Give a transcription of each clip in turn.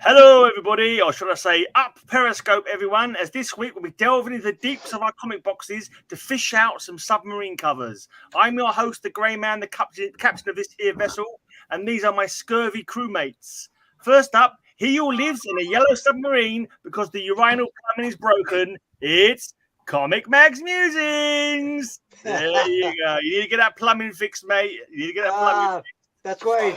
Hello, everybody, or should I say, up periscope, everyone, as this week we'll be delving into the deeps of our comic boxes to fish out some submarine covers. I'm your host, the Grey Man, the captain of this here vessel, and these are my scurvy crewmates. First up, he who lives in a yellow submarine because the urinal plumbing is broken, it's Mag Musings. There you go. You need to get that plumbing fixed, mate. You need to get that plumbing fixed. That's right.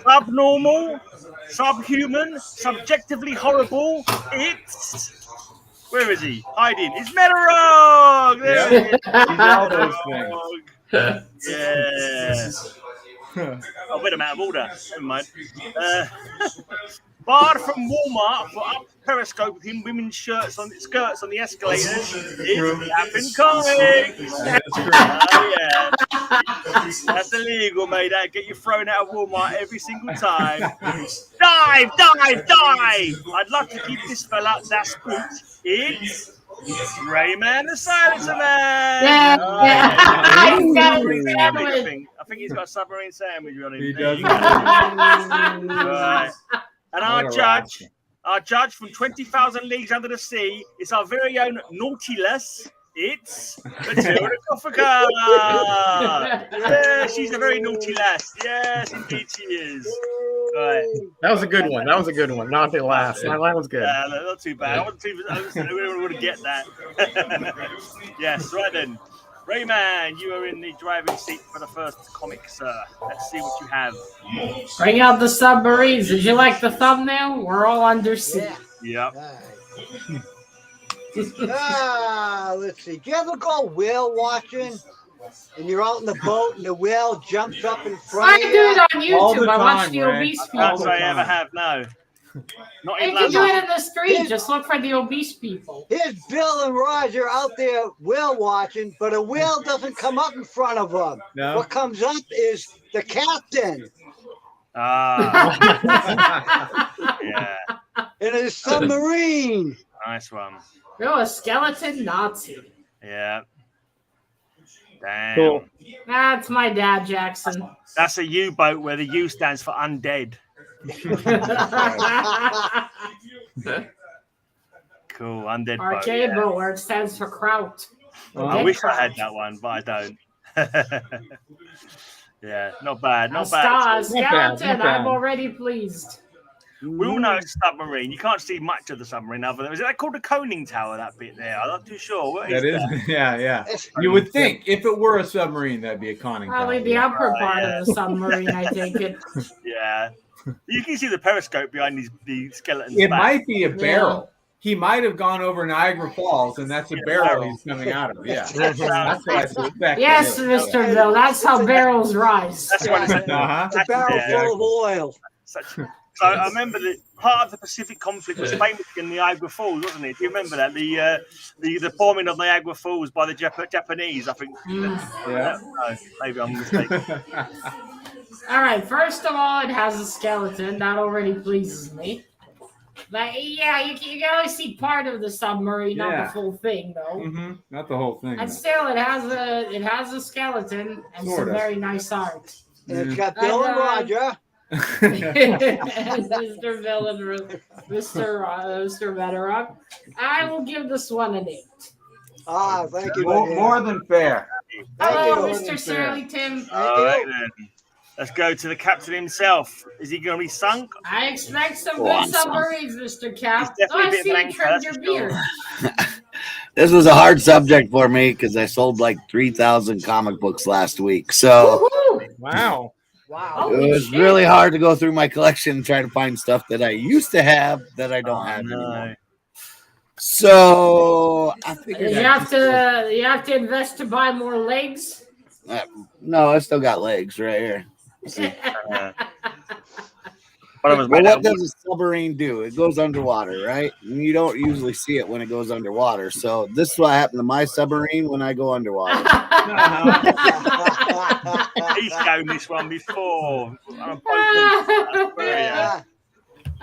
Subnormal, subhuman, subjectively horrible. It's where is he? Hiding. It's Metarog. There he is. He's all those things. Yeah. Oh, wait, I'm out of order. Never mind. Barred from Walmart for up periscope with him women's skirts on the escalators. It's CapN Comics. That's true. Oh yeah, that's illegal, mate. That'll get you thrown out of Walmart every single time. Dive! I'd love to keep this fella. That's spooked. It's Rayman the Silencer Man. Yeah. I think he's got a submarine sandwich on him. He does. Right. And our judge from 20,000 Leagues Under the Sea is our very own Nautilus. It's Matilda Gothika. Yeah, she's a very naughty lass. Yes, indeed she is. Right. That was a good one. Not the last. That was good. Yeah, not too bad. I want to get that. Yes, right then. Rayman, you are in the driving seat for the first comic, sir. Let's see what you have. Bring out the submarines. Did you like the thumbnail? We're all under sea. Yep. Let's see. Do you ever go whale watching and you're out in the boat and the whale jumps up in front I of do you? it on YouTube. I watch the Ray. obese people. That's what I ever have, no. Not in You can do London. it in the street. Just look for the obese people. Here's Bill and Roger out there whale watching, but a whale doesn't come up in front of them. No. What comes up is the captain Yeah. in a submarine. Nice one. You're a skeleton Nazi. Yeah. Damn. Cool. That's my dad, Jackson. That's a U-boat where the U stands for undead. Cool, undead boat. Arcade Yeah. boat where it stands for kraut. I wish I had that one, but I don't. Yeah, not bad. Not bad. Star, skeleton, not bad. I'm already pleased. We all know it's a submarine. You can't see much of the submarine other than, is that called the Conning Tower, that bit there? I'm not too sure. What is That is, that? yeah. You would think if it were a submarine, that'd be a conning Probably tower. the upper part yeah. of the submarine, I think it. Yeah. You can see the periscope behind the skeletons. It back. might be a barrel. He might have gone over Niagara Falls, and that's a barrel he's coming out of. Yeah, that's what I suspect. Yes, Mr. Bill, that's how barrels rise. That's what it's Uh-huh. It's a barrel full of oil. So I remember that part of the Pacific conflict was famous in Niagara Falls, wasn't it? Do you remember that? The bombing of Niagara Falls by the Japanese, I think. Yeah. No, maybe I'm mistaken. All right, first of all, it has a skeleton. That already pleases me. But yeah, you can only see part of the submarine, not Yeah. the full thing, though. Mm-hmm. Not the whole thing. And though. still, it has a skeleton and Sort some of. very nice art. And it's got Bill and Roger. Mr. Bill and Mr. Metarog. I will give this one an 8. Thank you. More than fair. Hello, you. Mr. Shirley Tim. All right, then. Let's go to the captain himself. Is he going to be sunk? I expect some good submarines, Mr. Cap. He's definitely I a bit see of an you trimmed anchor, your that's for beard. This was a hard subject for me because I sold like 3,000 comic books last week. So Woohoo! Wow. Wow. it was really hard to go through my collection and try to find stuff that I used to have that I don't have anymore. So I figured You have to invest to buy more legs. no, I still got legs right here. See. Well, What does a submarine do? It goes underwater, right? And you don't usually see it when it goes underwater. So this is what happened to my submarine when I go underwater. He's shown this one before.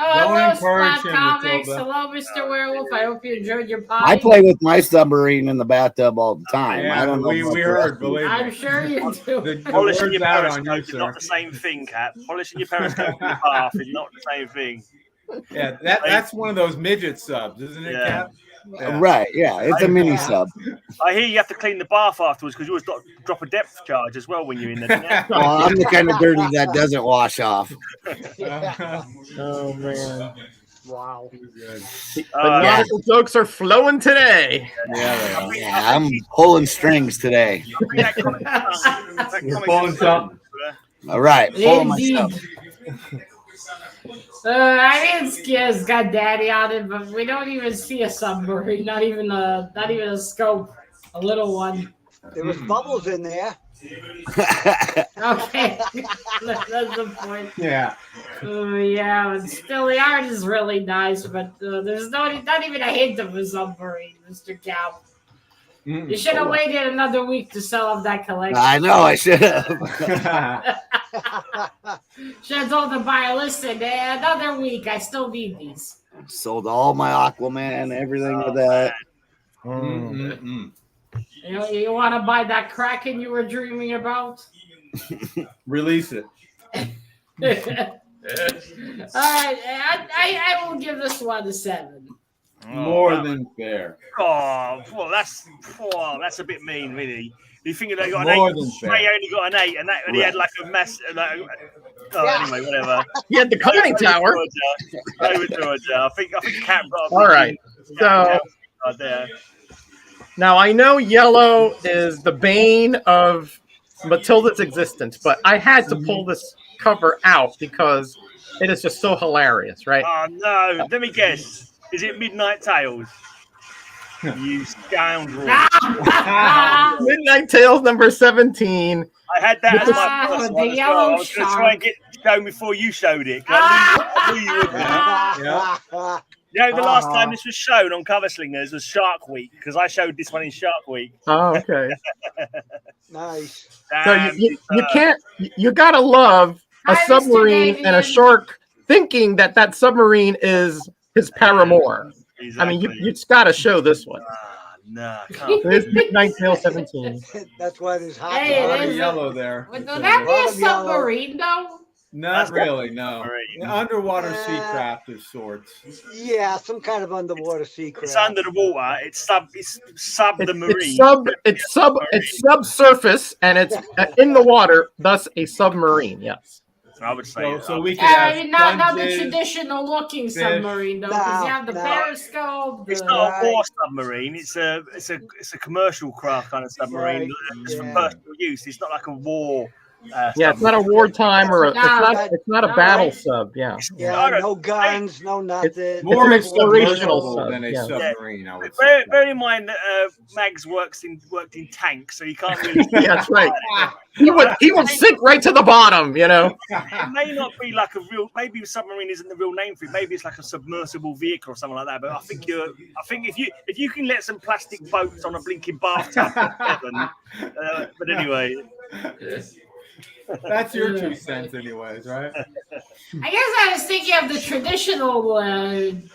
Hello, encourage Splat him, Comics. Matilda. Hello, Mr. Werewolf. I hope you enjoyed your pie. I play with my submarine in the bathtub all the time. I Yeah, don't know. we about the heard, rest of you. believe I'm me. sure you do. The Polishing word's your out on periscope you, is sir. not the same thing, Cap. Polishing your periscope in the bath is not the same thing. Yeah, that's one of those midget subs, isn't it, Yeah. Cap? Yeah. Right, yeah, it's a mini sub. I hear you have to clean the bath afterwards because you always drop a depth charge as well when you're in there. Don't you? Well, I'm the kind of dirty that doesn't wash off. Oh man. Wow. Good. The nautical jokes are flowing today. Yeah, they are. Yeah, I'm pulling strings today. You're pulling something. All right, pulling my Indeed. stuff. I mean, it's got daddy on it, but we don't even see a submarine. Not even a scope. A little one. There was bubbles in there. Okay, that's the point. Yeah. Yeah, but still, the art is really nice, but there's not even a hint of a submarine, Mr. Cap. You should have waited another week to sell off that collection. I know I should have. Should have told the buyer, listen, another week, I still need these. Sold all my Aquaman, everything with that. You want to buy that Kraken you were dreaming about? Release it. All right, I will give this one a 7. More than fair. Oh, well, that's a bit mean, really. You think they got More an 8? than fair. They only got an 8, and that he had like a mess. Anyway, whatever. You had the conning tower. I think Cap got. All right. So there. now I know yellow is the bane of Matilda's existence, but I had to pull this cover out because it is just so hilarious, right? Oh no! Let me guess. Is it Midnight Tales? You scoundrel! Midnight Tales number 17. I had that as my first the one as well. yellow I was going to try and get shown before you showed it. I knew you would. The last time this was shown on Cover Slingers was Shark Week because I showed this one in Shark Week. Oh, okay. Nice. So you can't, you gotta love a Hi, Mr. submarine and a Davian. shark thinking that submarine is his paramour. Exactly. I mean, you just gotta show this one. No, can't. It is Midnight Tale 17. That's why there's hot. Hey, A lot it of is. yellow there. Would that be a submarine, though? Not really, no. Submarine. Underwater sea craft of sorts. Yeah, some kind of underwater sea craft. It's under the water. It's sub the marine. It's subsurface and it's in the water, thus a submarine. Yes. I would say. So we can have Not the sponges. traditional looking submarine, though, because you have the periscope. It's not a war submarine. It's a commercial craft kind of submarine. Right, It's for yeah. personal use. It's not like a war. Yeah, it's not a wartime or it's not a battle No. sub. Yeah. Yeah, no guns, no nothing. More It's an explorational submersible sub, than a yeah. submarine, I would say. Bear in mind that Mags worked in tanks, so you can't really. Yeah, that's right. He would sink right to the bottom, you know. It may not be like a real. Maybe submarine isn't the real name for it. Maybe it's like a submersible vehicle or something like that. But I think if you can let some plastic boats on a blinking bathtub, heaven. But anyway. That's your 2 cents, anyways, right? I guess I was thinking of the traditional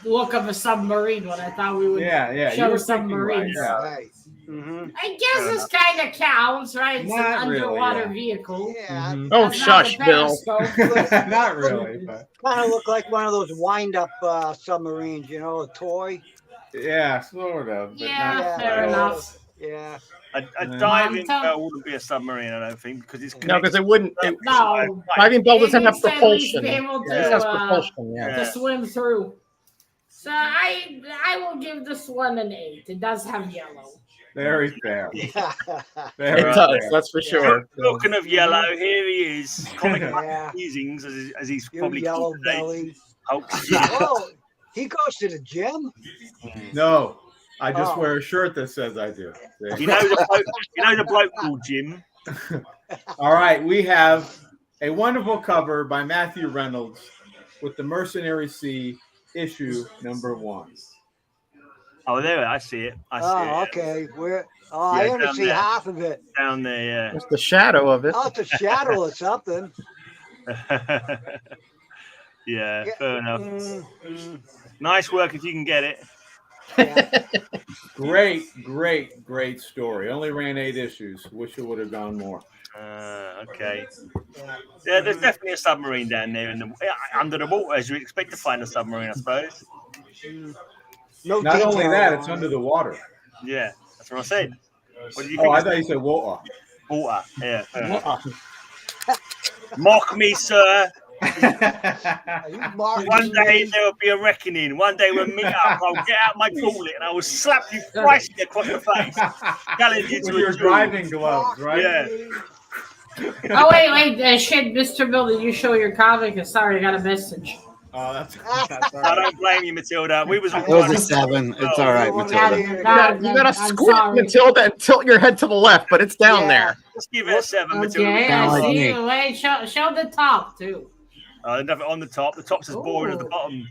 look of a submarine when I thought we would Yeah, you show were thinking submarines. right, Right. Mm-hmm. I guess this kind of counts, right? It's Not an really, underwater yeah. vehicle. Yeah, Mhm. Oh, That's not shush, a Bill. periscope. Not really, but kind of look like one of those wind-up submarines, you know, a toy. yeah, sort of. But Yeah, not fair really. enough. Yeah. A diving bell wouldn't be a submarine, I don't think, because it's No, because it wouldn't. No. Diving bell doesn't have It needs to at least propulsion. be able It just has to, propulsion. Yeah. to swim through. So I will give this one an 8. It does have yellow. Very fair. Yeah. Very It does. fair. That's for sure. Talking of yellow, here he is. Comic Yeah. Musings, as he's Your probably yellow called today. belly. Oh, Oh, he goes to the gym? No, I just Oh. wear a shirt that says I do. See? you know the bloke called Jim. All right, we have a wonderful cover by Matthew Reynolds with the Mercenary Sea issue number 1. Oh, there I see it. I see Oh, it. okay. I Yeah, only down see there. half of it. Down there, It's the shadow of it. Oh, it's a shadow or something. yeah. Yeah, Yeah. fair enough. Nice work if you can get it. Yeah. Great story. Only ran 8 issues. Wish it would have gone more. Okay. Yeah, there's definitely a submarine down there under the water, as you expect to find a submarine, I suppose. No Not only detail that, it's on under it. the water. Yeah, that's what I said. What did you Oh, think? I thought you said water. Water. Yeah. Fair enough. Mock me, sir. Are you marking One day me? there will be a reckoning. One day we'll meet up. I'll get out my gauntlet and I will slap you thrice across the face. Challenge you With to a your duel. driving gloves, right? Yeah. Oh wait, shit, Mr. Bill, did you show your comic? Sorry, I got a message. Oh, that's all I right. don't blame you, Matilda. We was all It was trying a to- 7. It's all right, Matilda. You gotta squint, Matilda, and tilt your head to the left, but it's down there. Let's give it a 7, Matilda. Okay, Sound I like see me. you. Wait, show the top too. Nothing on the top. The top's as boring as the bottom.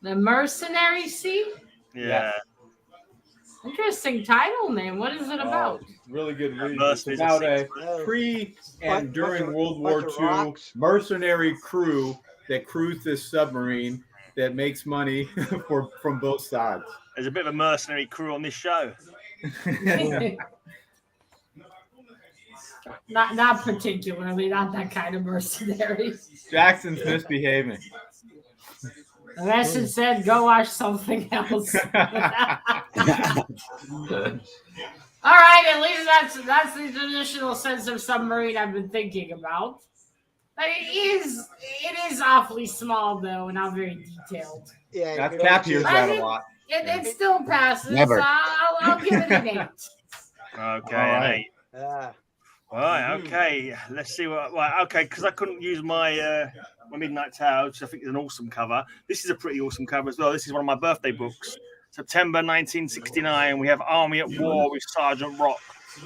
The Mercenary Sea? Yeah. Interesting title name. What is it about? Really good read. It's Mercenaries about a Oh. pre and during World bunch War of II rocks. mercenary crew that cruised this submarine that makes money from both sides. There's a bit of a mercenary crew on this show. Not particularly, not that kind of mercenary. Jackson's misbehaving. Unless it said go watch something else. All right, at least that's the traditional sense of submarine I've been thinking about. But it is awfully small though, and not very detailed. Yeah. That's good Cap old hears Jim. that a lot. It still passes. Never. So I'll give it an 8. Okay, All right. All right, okay. Let's see what. Well, okay, because I couldn't use my Midnight Tower, which I think is an awesome cover. This is a pretty awesome cover as well. This is one of my birthday books. September 1969. We have Army at War with Sergeant Rock.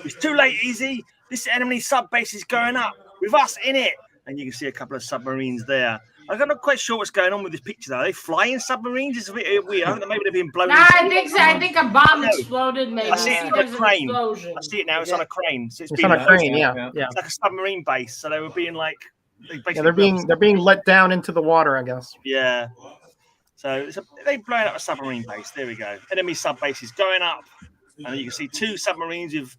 It's too late, Easy. This enemy sub base is going up with us in it, and you can see a couple of submarines there. I'm not quite sure what's going on with this picture. Though. Are they flying submarines? It's a bit weird. I think maybe they've been blown. No, I think so. I think a bomb No. exploded. Maybe I see it on a there's an crane. explosion. I see it now. It's on a crane. So It's been on a like- crane, yeah. It's like a submarine base. So they were being like. Yeah, they're being let down into the water, I guess. Yeah. So they're blowing up a submarine base. There we go. Enemy sub base is going up, and you can see 2 submarines with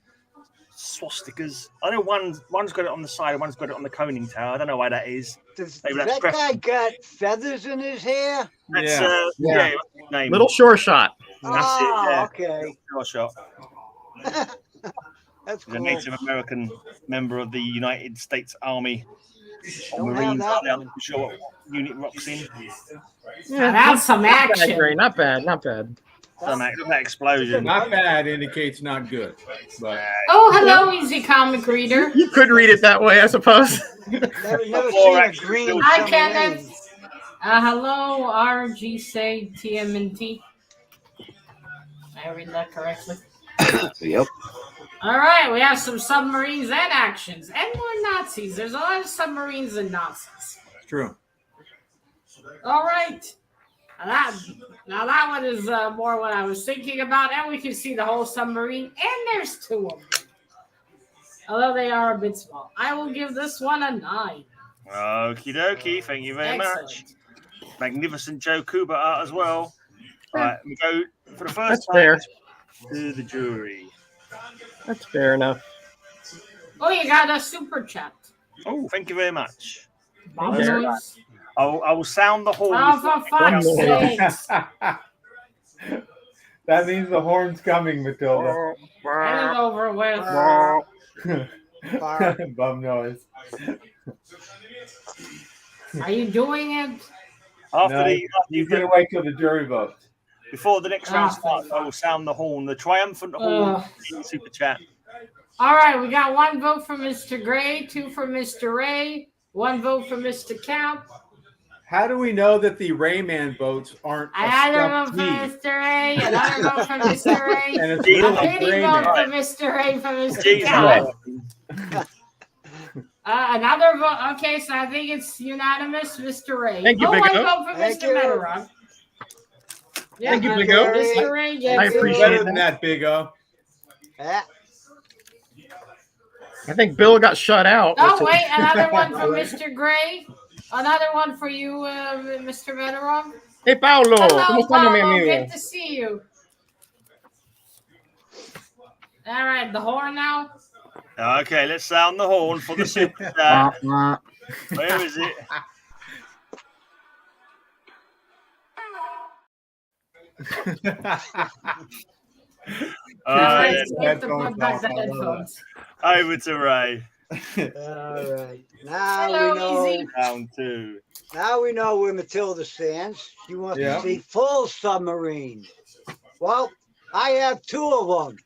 swastikas. I know one's got it on the side, and one's got it on the coning tower. I don't know why that is. Does Maybe that's that guy got feathers in his hair? That's Yeah. yeah. What's his name? Little shore shot. That's it. Yeah. Okay. Short shot. That's He's a cool. Native American member of the United States Army. Or Don't have Marines. that I'm one. not sure what unit Rock's in. Now, that's some Not bad, action. Gray. Not bad. Not bad. That explosion. Not bad indicates not good. But Oh, hello, easy comic reader. You could read it that way, I suppose. Never Before seen a actually green built- I can't. submarine. Hello, RG say TMNT. I read that correctly. Yep. All right, we have some submarines and actions, and more Nazis. There's a lot of submarines and Nazis. it's true. All right. Now that one is more what I was thinking about, and we can see the whole submarine, and there's 2 of them. Although they are a bit small. I will give this one a 9. Okie dokie. Thank you very Excellent. much. Magnificent Joe Kuba art as well. All right, we go for the first That's time fair. to the jury. That's fair enough. Oh, you got a super chat. Oh, thank you very much. Bomb Okay. noise. I will sound the horn. Oh, for fuck's sakes. That means the horn's coming, Matilda. Get it over with. Bum noise. Are you doing it? After No, you've gonna wait till the jury votes. before the next round Ah, starts, I will sound the horn, the triumphant horn. Ugh. in Super Chat. All right, we got 1 vote for Mr. Gray, 2 for Mr. Ray, 1 vote for Mr. Camp. How do we know that the Rayman votes aren't a Another vote stuffed for knee? Mr. Ray, another vote for Mr. Ray. And it's A A really pity vote Rayman. for Mr. Ray for Mr. Jeez, Camp. right. Another vote. Okay, so I think it's unanimous, Mr. Ray. Thank you, Oh, Big 1 O. vote for Thank Mr. you. Metarog. Yeah, Thank you, Big O. Mr. Ray, yes. I appreciate Better it. than that, Big O. Yeah. I think Bill got shut out. Oh, wait, another one for Mr. Gray. Another one for you, Mr. Metarog. Hey, Paulo. Hello, ¿Cómo estamos, mi Paulo. amigo? Good to see you. All right, the horn now. Okay, let's sound the horn for the superstar. Where is it? Alright, Right, skip the put back the headphones. over to Ray. All right. Now Hello, we know. Easy. Round 2. Now we know where Matilda stands. She wants Yeah. to see full submarine. Well, I have 2 of them.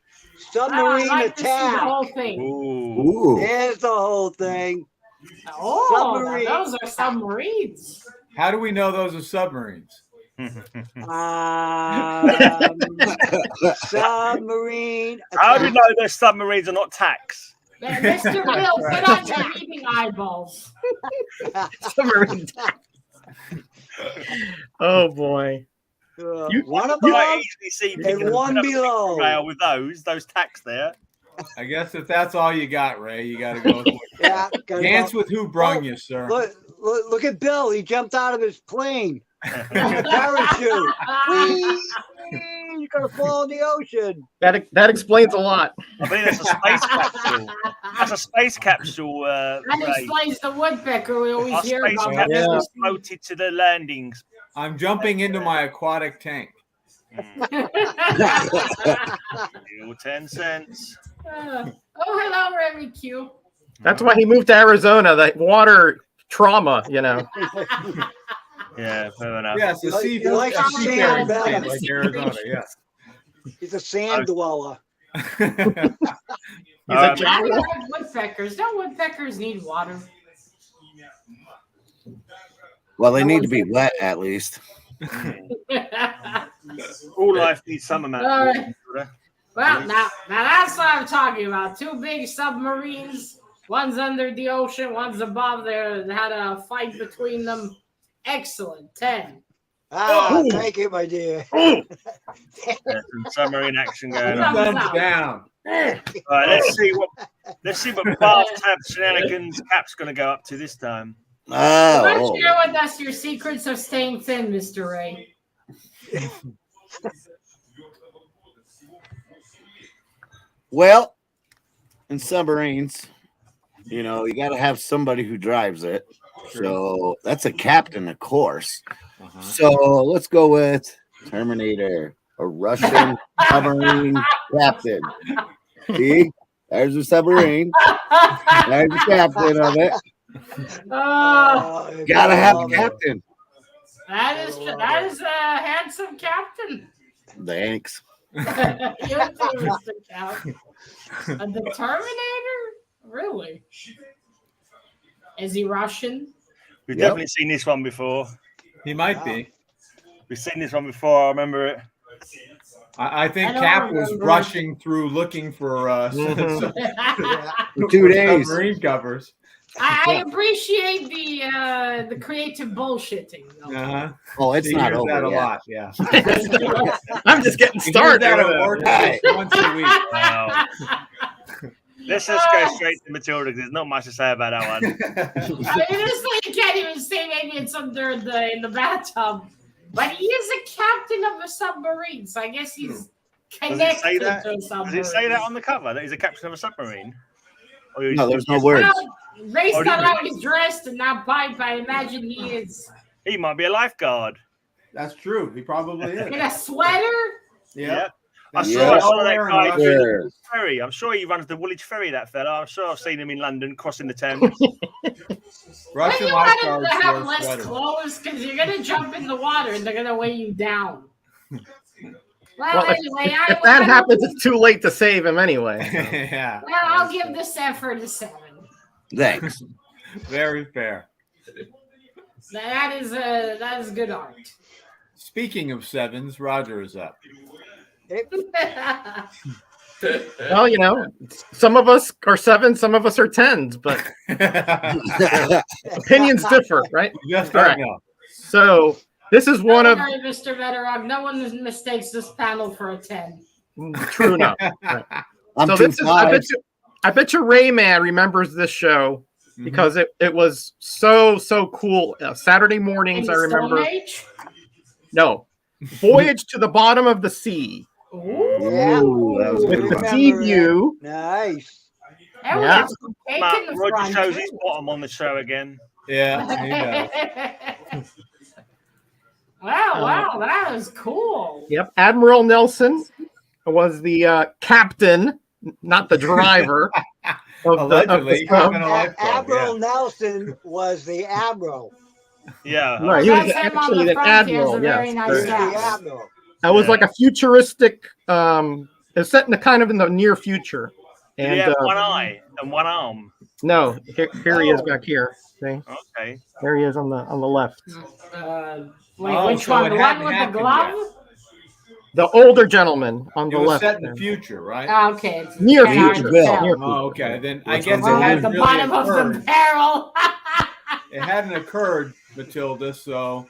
Submarine I'd like to see the attack. whole thing. Ooh. Ooh. There's the whole thing. Oh, Submarine. those are submarines. How do we know those are submarines? Submarine How do you attack. know those submarines are not tacks? Mr. Bill, put on your reading eyeballs. Submarine. Oh boy. One You might above easily see and picking one up a below. rail with those tacks there. I guess if that's all you got, Ray, you got to go. With Yeah, gotta Dance go. with who brung you, sir. Look at Bill. He jumped out of his plane. Parachute. Whee! He's gonna fall in the ocean. That explains a lot. I believe that's a space capsule. That's a space capsule. That Ray. explains the woodpecker we always Our hear space about. capsule Yeah. was floated to the landings. I'm jumping into my aquatic tank. Still 10 cents. Oh, hello, Remy Q. That's why he moved to Arizona. The water trauma, you know. Yeah, fair enough. Yes, the He seafood. likes a the seafaring sand state better. like Arizona, yeah. He's a sand dweller. He's a Um, giant- I love woodpeckers. Don't woodpeckers need water? Well, they need to be wet at least. All life needs some amount All of right. water. Well, now that's what I'm talking about. 2 big submarines. One's under the ocean, one's above there. They had a fight between them. Excellent. 10. Thank you, my dear. There's some submarine action going on. Thumbs down. All right, let's see what bathtub shenanigans Cap's going to go up to this time. Why Oh, don't you share with us your secrets of staying thin, Mr. Ray? well, in submarines, you know, you got to have somebody who drives it. So that's a captain, of course. Uh-huh. So let's go with Terminator, a Russian submarine captain. See, there's a submarine. There's the captain of it. Oh, Gotta have a captain. that is a handsome captain. Thanks. You too, Mr. Cal. The Terminator? Really? Is he Russian? We've Yep. definitely seen this one before. He might be. We've seen this one before. I remember it. I think I don't Cap was remember. rushing through looking for For 2 days. submarine covers. I appreciate the creative bullshitting. Though. Uh-huh. Oh, it's He not hears that over a yet. lot, yeah. I'm just getting He hears started. that with at it. work Right. once a week. Wow. Let's just go straight to Matilda because there's not much to say about that one. I mean, this thing you can't even say maybe it's under in the bathtub, but he is a captain of a submarine, so I guess he's connected say that? to a Does submarine. it say that on the cover that he's a captain of a submarine? Or No, there's no words. Well, based Oh, on how he's dressed and that pipe, I imagine he is He might be a lifeguard. That's true. He probably is. in a sweater. Yeah. I That's saw, Yeah. I saw that Wearing guy Russian- through the Sure. ferry. I'm sure he runs the Woolwich ferry, that fella. I'm sure I've seen him in London crossing the Thames. Russian When you want him lifeguards to have wear less sweaters. clothes because you're gonna jump in the water and they're gonna weigh you down. Well, Well, anyway, if that happens, it's too late to save him anyway. Yeah. Well, I'll give this effort a 7. Thanks. Very fair. That is good art. Speaking of 7s, Roger is up. Well, you know, some of us are 7s, some of us are 10s, but opinions differ, right? Just All don't right. know. So this is one of Sorry, Mr. Metarog. No one mistakes this panel for a 10. true enough. Right. I'm So too this is five. I bet you Rayman remembers this show because it was so cool. Saturday In mornings, the I remember. Stone Age? No, Voyage to the Bottom of the Sea Ooh. Yeah. Ooh, that was a with good the one. sea Remember that. view. Nice. And we Yeah. have some cake Matt, in the Roger front. shows his too. bottom on the show again. Yeah, he does. Wow, that was cool. Yep, Admiral Nelson was the captain, not the driver. Allegedly, the sub. having a lifeguard, Admiral Nelson was the admiral. Yeah. Right, he was That's him on actually the an front. He has admiral. a very Yes, nice He was the house. admiral. that was Yeah. like a futuristic. It's set in the kind of in the near future. Did And he have one eye and one arm? no, here he is back here. See, Okay. there he is on the left. Wait, Oh, which so one? it The one hadn't with the happened glove? The older gentleman on It the was left. set in the there. future, right? Okay. It's Near kinda hard future, to Bill. tell. Near Oh, okay. Then I Which guess one's it the We're hadn't at the really bottom of occurred. the barrel. It hadn't occurred, Matilda. So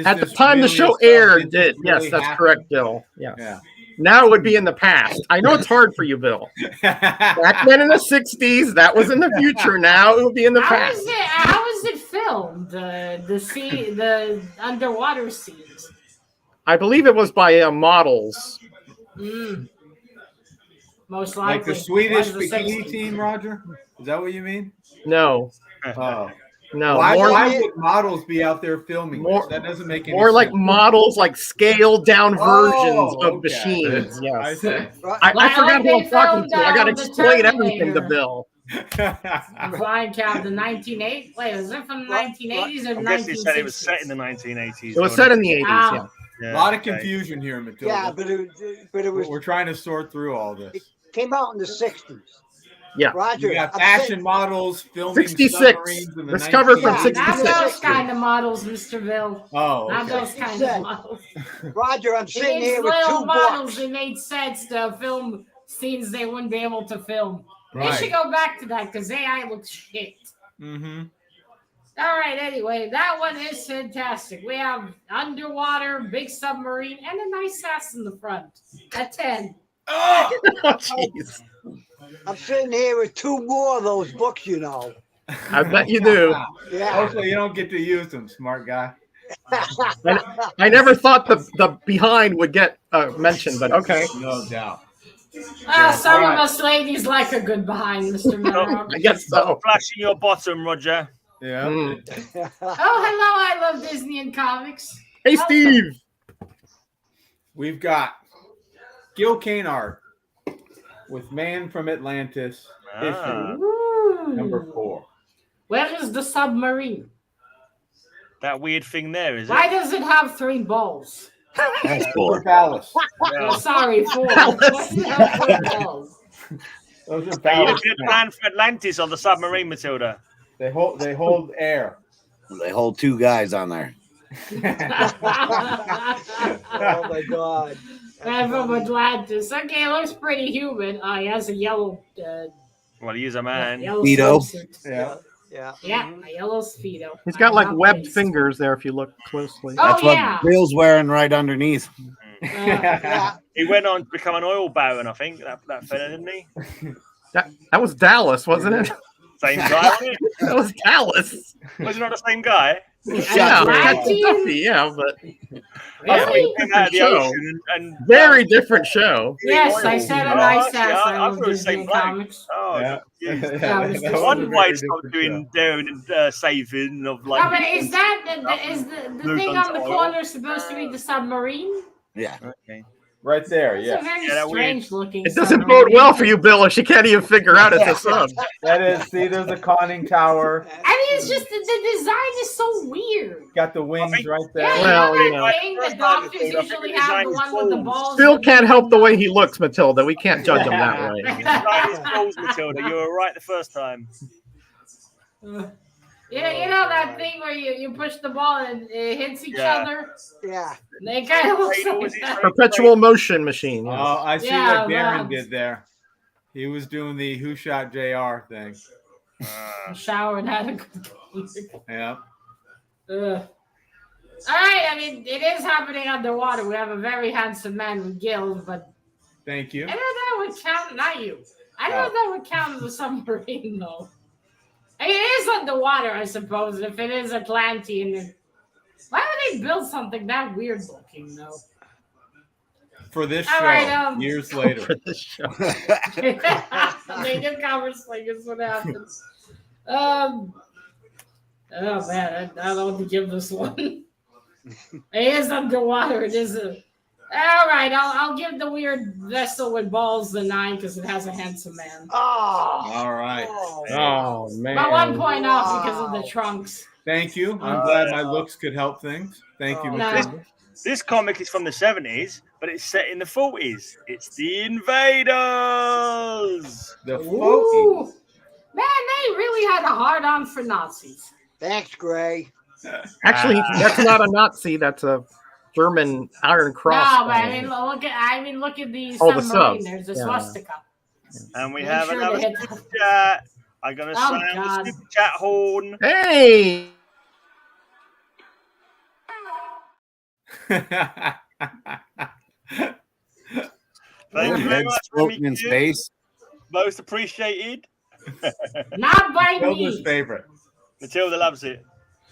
At the time the show aired, did yes, that's correct, Bill. Yes. Yeah. Now it would be in the past. I know it's hard for you, Bill. Back then in the '60s, that was in the future. Now it would be in the past. How was it filmed? The underwater scenes. I believe it was by models. Most likely. Like the Swedish Was the bikini 60s. team, Roger? Is that what you mean? No, Oh. no, Why more would models be out there filming More- this? That doesn't make any more sense. like models, like scaled down versions of okay. machines. I Yes, see. I Like forgot who they I'm talking to. I got to filmed, explain the everything to Terminator. Bill. Flying Cab, the 1980s. Wait, was it from the 1980s or I'm guessing he said it was 1960s? set in the 1980s. It was set in the '80s. Ah. Yeah. Yeah, A lot of okay. confusion here, Matilda. Yeah, but it was We're trying to sort through all this. came out in the 60s. Yeah. Roger. You got I'm fashion saying- models filming 66. submarines in the This cover from 1980s. Not 66. those kind of models, Mr. Bill. Oh, Not okay. those kind Said. of models. Roger, I'm It sitting needs here with little two models. books. They made sets to film scenes they wouldn't be able to film. They Right. should go back to that because AI looks shit. Mm-hmm. All right, anyway, that one is fantastic. We have underwater, big submarine, and a nice ass in the front. A 10. Oh! Oh, jeez. I'm sitting here with two more of those books, you know. I bet you do. Yeah. Hopefully you don't get to use them, smart guy. I never thought the behind would get mentioned, but okay. No doubt. Some All of us ladies like a good behind, Mr. Metarog. I guess so. Flashing your bottom, Roger. Yeah. Mm. Oh, hello, I love Disney and comics. Hey, Steve. We've got Gil Kane art with Man from Atlantis, issue Ooh. number 4. Where is the submarine? That weird thing there, is Why it? does it have 3 balls? That's For cool. Palace. Oh, sorry, 4. Why does it have 4 balls? Those are Are you Palace. looking at plan for Atlantis on the submarine, Matilda? They hold air. They hold two guys on there. Oh my God. Man from Atlantis. Okay, it looks pretty human. He has a yellow, Well, he's a man. yellow Speedo. swimsuit. Yeah. Yeah. Yeah, a yellow speedo. He's got like I'm webbed pleased. fingers there if you look closely. Oh, That's what yeah. Bill's wearing right underneath. Yeah. He went on to become an oil baron, I think. That fella, didn't he? That was Dallas, wasn't it? Same guy, wasn't it? That was Dallas. Was it not the same guy? Yeah, Atlantean? yeah, but I thought he Really? came out of the Show. ocean and very different show. Yes, I said a Oh, nice actually, ass. I I love thought it was Disney same and bloke. comics. Oh, Yeah. geez. That was That just One a way very stop different doing show. doing saving of like. No, but is the Moved thing on on to the oil. corner supposed to be the submarine? Yeah. Okay. Right there, It's yeah. a very Yeah, that strange looking. It doesn't submarine. bode well for you, Bill, if she can't even figure out it's a sub. That is, see, there's a conning tower. I mean, it's just the design is so weird. Got the wings right there. Yeah, Well, you you know know. that thing that doctors usually have, the one with the balls. Still can't help the way he looks, Matilda. We can't judge him that way. Design is balls, Matilda. You were right the first time. Yeah, you know that thing where you push the ball and it hits each Yeah. other? Yeah. They kind of look Cradle was like his that. Perpetual motion machine. Oh, Yes. I see Yeah, what Darren that. did there. He was doing the Who Shot JR thing. Shower and had a good Yeah. All right, I mean, it is happening underwater. We have a very handsome man with gills, but Thank you. I don't know that would count. Not you. I don't know if that would count as a submarine, though. It is underwater, I suppose. If it is Atlantean, then why would they build something that weird looking, though? For this All show, right, years later. For this show. They do cover Slingers. What happens? Oh man, I don't know what to give this one. It is underwater. It is a. All right, I'll give the weird vessel with balls the 9 because it has a handsome man. Oh, All right. Oh man. But 1 point off because of the trunks. Thank you. I'm glad my looks could help things. Thank you, No. Matilda. This comic is from the 70s, but it's set in the 40s. It's the Invaders. The Ooh. Folky. Man, they really had a hard on for Nazis. thanks, Gray. Actually, that's not a Nazi. That's a German Iron Cross. No, but I mean, look at the Oh, the submarine. subs. There's a Yeah. swastika. And we Make have sure another they hit- super chat. I'm going to Oh, slam God. the super chat horn. Hey. Thank you very Head much, floating in Remy Q. space. Most appreciated. Not by Matilda's me. favorite. Matilda loves it.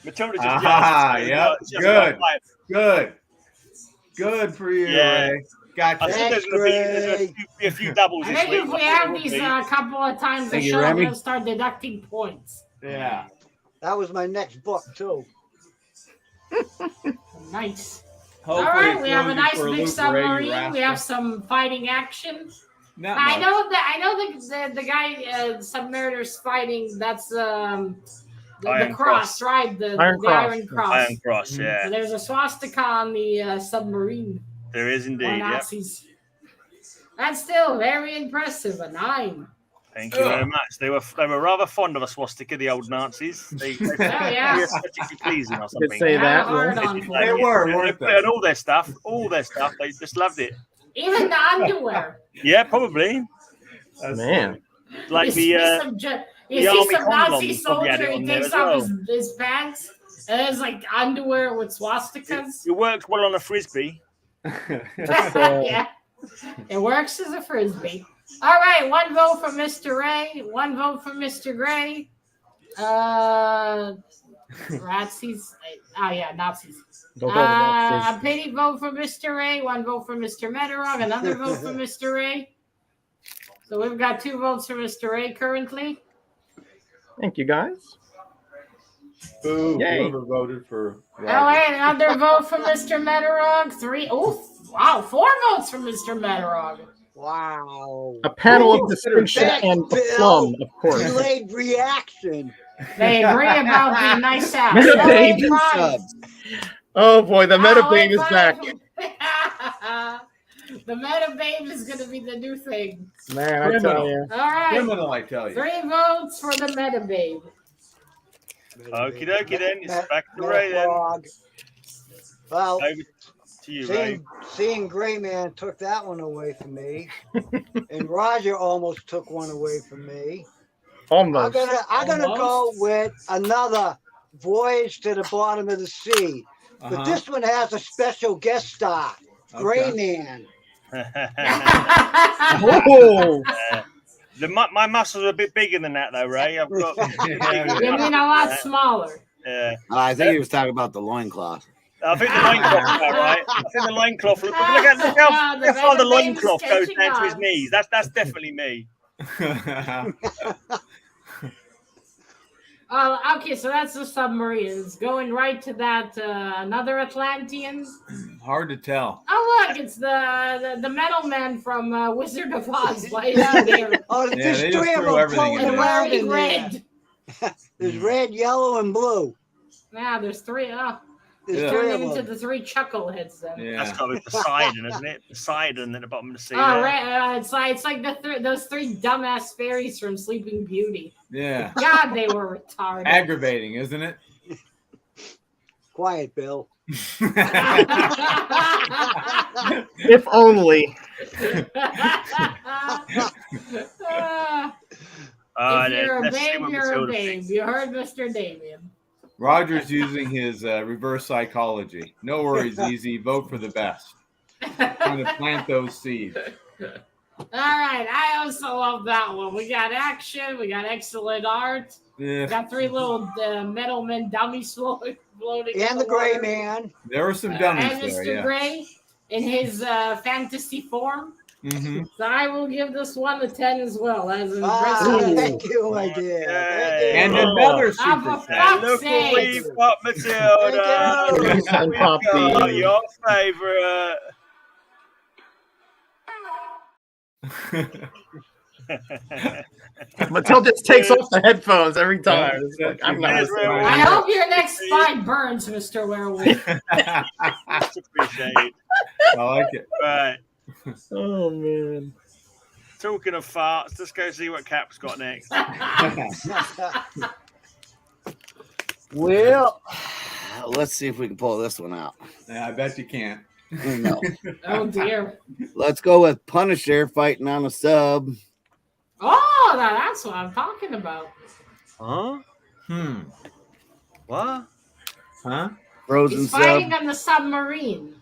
Matilda just Ah, yells. yep, She has good. about 5. Good. Good for you, Yeah. Ray. I Gotcha. think there's going to be a few doubles I this think week. if we have these couple of times a Thank you, show, Remy. we'll start deducting points. Yeah. That was my next book too. Nice. Hopefully All right, it we have a throws you nice for big loop, Ray, you submarine. We rascal. have some fighting action. Not I much. know the guy Submariner's fighting. That's the Iron cross, Cross. right? The Iron Cross. Iron Cross. Iron Cross, Mhm. yeah. So there's a swastika on the submarine. There is Or indeed, yeah. Nazis. That's still very impressive. A 9. Thank you very much. They were rather fond of a swastika, the old Nazis. They yeah. were aesthetically pleasing or Did something. say that. Hard yeah. on for They it. were, weren't They they? put on all their stuff, they just loved it. Even the underwear. Yeah, probably. That's Man. Like you the see some, the army some Nazi condoms probably had it soldier, on he there takes as off well. his pants, and there's like underwear with swastikas. It worked well on a frisbee. Yeah, it works as a frisbee. All right, 1 vote for Mr. Ray, 1 vote for Mr. Gray. Nazis. Oh yeah, Nazis. Don't go to that. A pity vote for Mr. Ray, 1 vote for Mr. Metarog, another vote for Mr. Ray. So we've got 2 votes for Mr. Ray currently. Thank you, guys. Boo, Yay. whoever voted for Oh, Roger. wait, another vote for Mr. Metarog. 3. Oh, wow, 4 votes for Mr. Metarog. Wow. A panel Ooh, of distinction thanks, and a Bill. plum, of course. Delayed reaction. They agree about the nice ass. Meta Oh, babe. wait, five. Subs. Oh boy, the meta Oh, babe wait, is five. back. The meta babe is going to be the new thing. Man, I tell you. All right, Criminal, I tell you. 3 votes for the meta babe. Okie dokie then. It's back to Ray then. Metalog. Well, Over to you, Ray. seeing Gray Man took that one away from me, and Roger almost took one away from me. Almost. I'm gonna go Almost. with another Voyage to the Bottom of the Sea, but Uh-huh. this one has a special guest star, Gray Okay. Man. Oh, My muscles are a bit bigger than that, though, Ray. I've got. You mean a lot smaller. Yeah. I think he was talking about the loincloth. I think the loincloth is about right. I think the loincloth. Look how far the loincloth goes down to his knees. That's definitely me. Okay, so that's the submarines. Going right to that another Atlanteans. Hard to tell. Oh look, it's the metal man from Wizard of Oz. Right out there. Oh, Yeah, there's they just 3 of threw them everything in floating there. around Wearing in there. red. There's red, yellow, and blue. Yeah, there's 3. There's Yeah. 3 Turning of into them. the 3 chuckleheads then. That's Yeah. got to be Poseidon, isn't it? Poseidon at the bottom of the sea. Oh, there. right. It's like those 3 dumbass fairies from Sleeping Beauty. Yeah. God, they were retarded. Aggravating, isn't it? Quiet, Bill. if only. If you're a Let's see babe, what you're a Matilda babe. thinks. You heard Mr. Damien. Roger's using his reverse psychology. No worries, easy. Vote for the best. Trying to plant those seeds. All right, I also love that one. We got action, we got excellent art. Yeah. Got 3 little metal men dummies floating. And the gray man. There were some dummies And there, Mr. yeah. Gray in his fantasy form. Mm-hmm. So I will give this one a 10 as well. As an Ah, impressive. thank you, my dear. Thank you. And another Ah, super for set. fuck's Look what sake. we've got, Matilda. Thank you. We've got your favourite. Matilda just takes off the headphones every time. It's like, I'm not Yes, listening. I hope your next spine burns, Mr. Werewolf. Much appreciated. I like it. Right. Oh man. Talking of farts, let's go see what Cap's got next. Well, let's see if we can pull this one out. Yeah, I bet you can't. No. Oh dear. Let's go with Punisher fighting on a sub. Oh, that's what I'm talking about. Huh? What? Huh? Frozen He's sub. fighting on the submarine.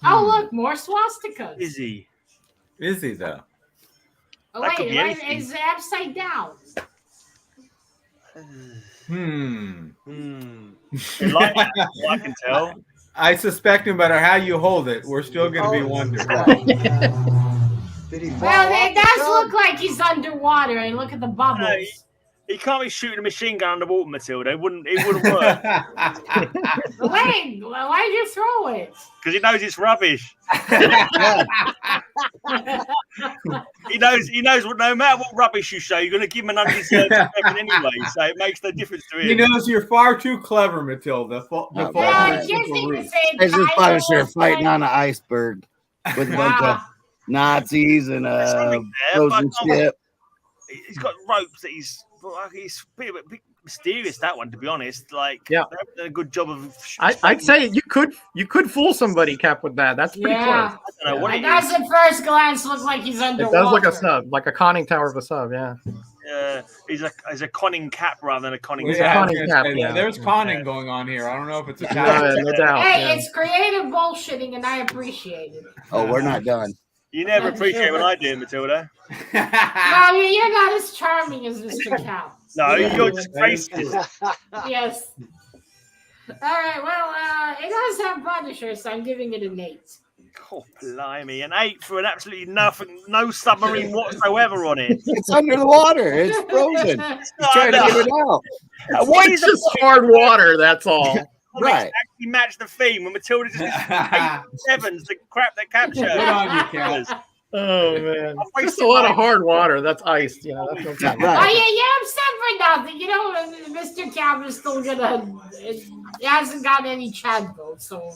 Oh, look, more swastikas. Is he? Is he though? Oh, That could wait, be anything. it's upside down. Like, I can tell. I suspect no matter how you hold it, we're still going to be wondering. Did he fall Well, off it the does sub? look like he's underwater, and look at the bubbles. He can't be shooting a machine gun underwater, Matilda. It wouldn't work. Wait, why'd you throw it? Because he knows it's rubbish. He knows what no matter what rubbish you show, you're going to give him an undeserved 7 anyway. So it makes no difference to He him. knows you're far too clever, Matilda. Oh, Yeah, man. kids need to say It's just Kal-El Punisher was fighting like- on an iceberg with a bunch of Nazis and There's a something there, but frozen I can't- ship. He's got ropes that he's a bit mysterious. That one, to be honest, like Yeah. they haven't done a good job of. I'd say you could fool somebody, Cap, with that. That's pretty Yeah. close. I don't know what It it does is. at first glance look like he's It underwater. does look a sub, like a conning tower of a sub. Yeah. He's a conning cap rather than a conning Well, tower. yeah, I was conning gonna cap, say, yeah. there's conning going on here. I don't know if it's a No, tower. no doubt. Hey, yeah. it's creative bullshitting, and I appreciate it. Oh, we're not done. You never appreciate what I do, Matilda. No, you're not as charming as Mr. Cal. No, Yeah. you're just racist. Yes. All right. Well, it does have Punisher, so I'm giving it an 8. Oh, blimey. An 8 for an absolutely nothing, no submarine whatsoever on it. It's under the water. It's frozen. He's trying to get it out. What It's is just hard water. That's all. Right. Actually match the theme when Matilda just 7s, the crap that capture. Good on you, Cal. Oh man, I've just a lot of hard water. That's iced. Yeah, that's no Yeah, problem. Oh, right. yeah, I'm upset for nothing. You know, Mr. Cal is still gonna. He hasn't got any chat votes, so.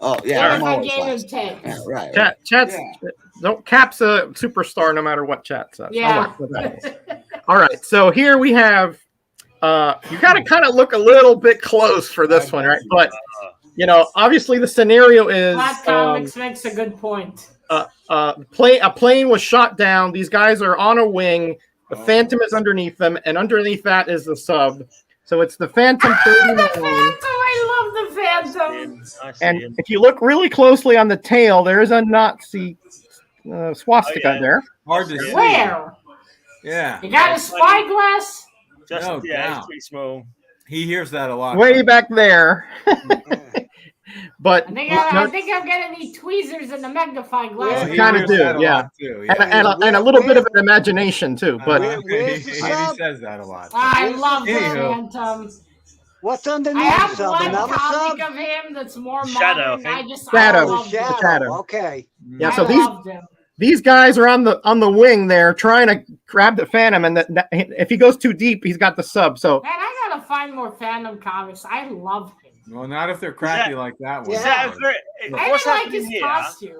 Oh, Yeah, yeah. I'm if I always gave him last. 10. Yeah, right. Chat's don't Cap's a superstar no matter what chat says. Yeah. All right, so here we have. You got to kind of look a little bit close for this one, right? But you know, obviously the scenario is Black Comics makes a good point. a plane was shot down. These guys are on a wing. The Phantom is underneath them, and underneath that is the sub. So it's the Phantom 39. The Phantom! I love the Phantom! I see And him. if you look really closely on the tail, there is a Nazi swastika Oh, yeah. there. Hard to see. Where? Yeah. You got a spyglass? Just, No yeah, doubt. it's pretty small. He hears that a lot. Way back there. But I think no- I'm gonna need tweezers and a magnifying Well, glass. he kinda hears do, that a yeah. lot, too, and a little bit of an imagination too. But Where's the he sub? says that a lot. I love the Anywho. Phantom. What's I underneath have the sub? one Another comic sub? of him that's more Shadow, modern. I think. Shadow. I Oh, love him. shadow. Okay. yeah, I so these loved him. these guys are on the wing there trying to grab the Phantom, and if he goes too deep, he's got the sub. So Man, I gotta find more Phantom comics. I love him. Well, not if they're crappy like that one. Is that a very, I what's didn't like happening his here? costume.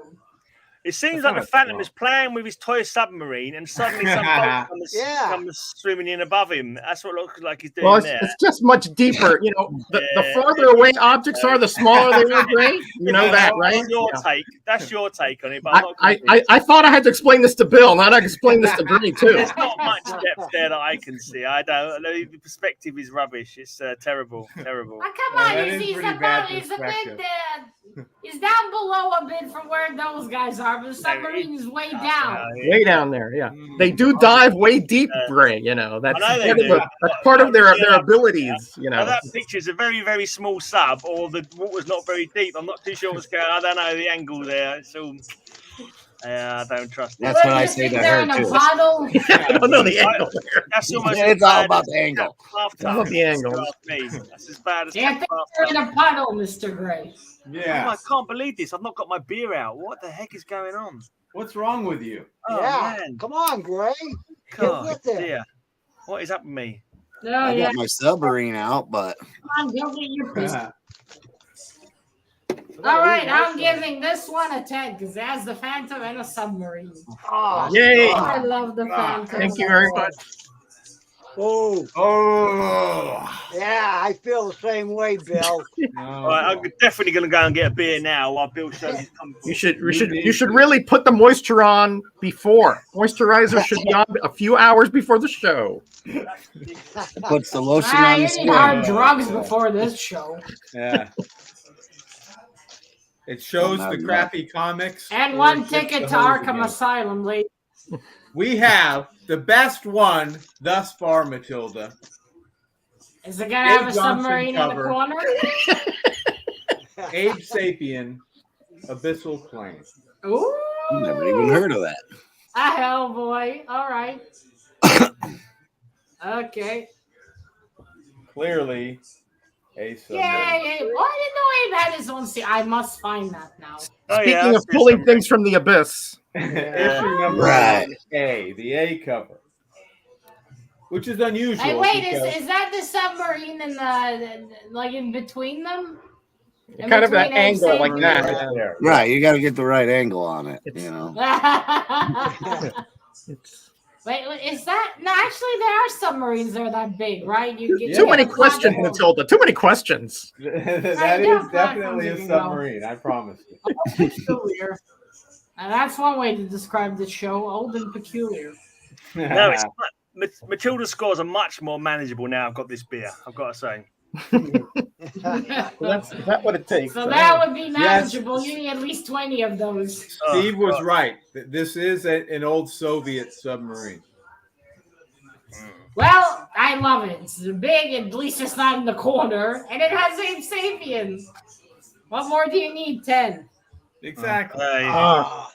It seems That's like not the a Phantom problem. is playing with his toy submarine, and suddenly some boat Yeah. comes swimming in above him. That's what it looks like he's doing well, it's, there. it's just much deeper. You know, the Yeah. farther away objects are, the smaller they are. Gray. You know that, right? That's your Yeah. take. That's your take on it. But I'm not I thought I had to explain this to Bill. Now I can explain this to Gray too. There's not much depth there that I can see. I don't. The perspective is rubbish. It's terrible, terrible. Oh, come Yeah, on, that he's is a pretty bad bit, He's down below a bit from where those guys are, but the submarine is way down. Way down there, yeah. They do dive way deep, Gray. You know that's I know they part of, do. that's part of their abilities. You Now know. that picture's a very, very small sub, or the water's not very deep. I'm not too sure what's going on. I don't know the angle there. It's all. I don't trust it. That's what I say to her in a too. bottle. I don't know the angle there. That's almost It's all about the angle. It's all about the angle. That's as bad as. Yeah, I think they're in a puddle, Mr. Gray. Yeah. Oh, I can't believe this. I've not got my beer out. What the heck is going on? What's wrong with you? Oh, yeah, man. come on, Gray. God, with it. dear. What is up with me? Oh, I yeah. got my submarine out, but Come on, go get your pistol. All right, I'm giving this one a 10 because it has the Phantom and a submarine. Oh, Yay! I love the Phantom. Thank you very much. oh, Oh. yeah, I feel the same way, Bill. All right, I'm definitely going to go and get a beer now while Bill shows his comfort. You should really put the moisture on before. Moisturizer should be on a few hours before the show. puts the lotion Ah, on you the need skin. hard drugs before this show. Yeah. It shows the crappy comics. And or one it gets ticket the to hose Arkham again. Asylum, ladies. We have the best one thus far, Matilda. Is it going to have a Dave Johnson submarine in the cover. corner? Abe Sapien, Abyssal Plane. Ooh. Never even heard of that. Ah, hell, boy. All right. Okay. Clearly a submarine. Yay. Well, I didn't know Abe had his own I must find that now. Oh, Speaking yeah, of pulling things from the abyss, Issue number Right. A, the A cover, which is unusual. Hey, wait, because- is that the submarine in the like in between them? In kind of that between Abe angle like Sapien? that. right there. Right, you got to get the right angle on it. It's- You know. Wait, is that? No, actually, there are submarines that are that big, right? You get Too many the questions, platform. Matilda. Too many questions. That yeah, is definitely a platforms you can go. submarine, I promise you. Peculiar. And that's one way to describe the show, old and peculiar. No, it's Matilda's scores are much more manageable now. I've got this beer. I've got to say. Is that what it takes? So that would be manageable. You need at least 20 of those. Steve was God. right. This is an old Soviet submarine. Well, I love it. It's big, at least it's not in the corner, and it has Abe Sapien. What more do you need? 10. Exactly. Ah.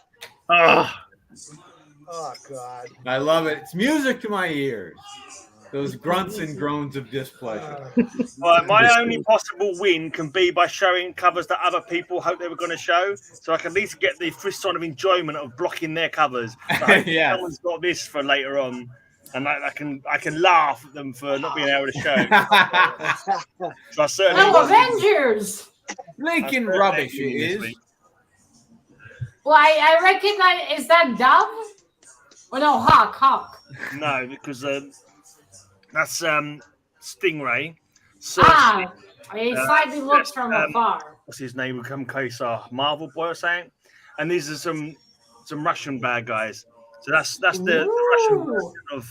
Oh, God. I love it. It's music to my ears. Those grunts and groans of displeasure. Well, my only possible win can be by showing covers that other people hope they were going to show, so I can at least get the frisson of enjoyment of blocking their covers. So Yeah. someone's got this for later on, and I can laugh at them for not being able to show. So I certainly. Oh, Avengers! Lincoln rubbish it is. Well, I recognize. Is that Dove? Oh, no, Hawk. No, because that's Stingray. So, He slightly looks from afar. what's his name? Will come close. Marvel boy or something. And these are some Russian bad guys. So that's the Russian version of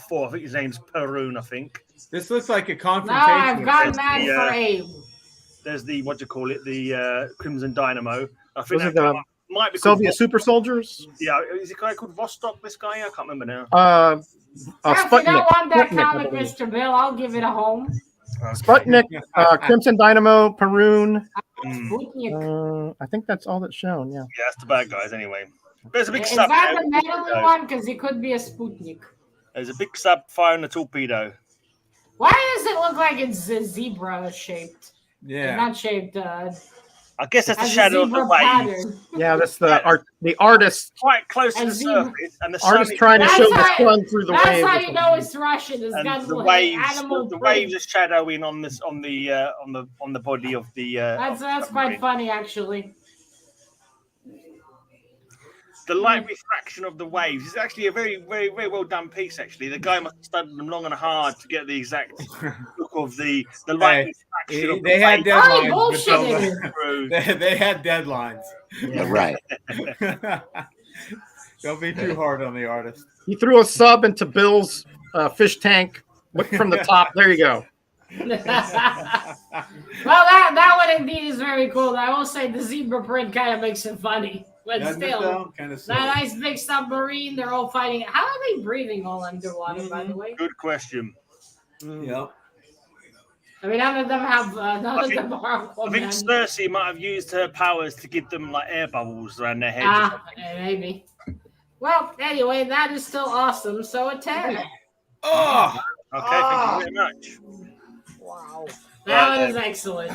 4. I think his name's Perun. I think. This looks like a Now confrontation. I've got There's mad the, for Abe. There's the the Crimson Dynamo. I think Those are that the might be called Soviet super soldiers. Yeah, is it a guy called Vostok? This guy, I can't remember now. Well, if you Sputnik. don't want that Sputnik, I comic, believe. Mr. Bill, I'll give it a home. Sputnik, Crimson Dynamo, Perun. Mm. I think that's all that's shown. Yeah. Yeah, that's the bad guys anyway. There's a big Is sub. that there. the metal one? Because it could be a Sputnik. There's a big sub firing a torpedo. Why does it look like it's zebra shaped? Yeah. Not shaped. I guess that's the As a shadow of the zebra waves. pattern. Yeah, that's the artist. Quite close to the As zebra. surface, and the Artist sun trying to That's show the how- sun through the That's waves. how you know it's Russian. It's got and the little waves, animal the print. waves are shadowing on the body of the. That's quite funny, actually. The light refraction of the waves is actually a very, very, very well done piece. Actually, the guy must have studied them long and hard to get the exact look of the light refraction. Of They the had waves deadlines. Oh, Matilda. through. They had deadlines. Yeah, right. Don't be too hard on the artist. He threw a sub into Bill's fish tank. Look from the top. There you go. Well, that would That indeed is very cool. I will say the zebra print kind of makes it funny, but still, kind of that nice big submarine. They're all fighting. How are they breathing all underwater? By the way, Good question. Yep. I mean, none of them have. None of them are. I think Cersei might have used her powers to give them like air bubbles around their heads. Ah, maybe. Well, anyway, that is still awesome. So a 10. Oh, Okay, thank you very much. Wow. That was excellent.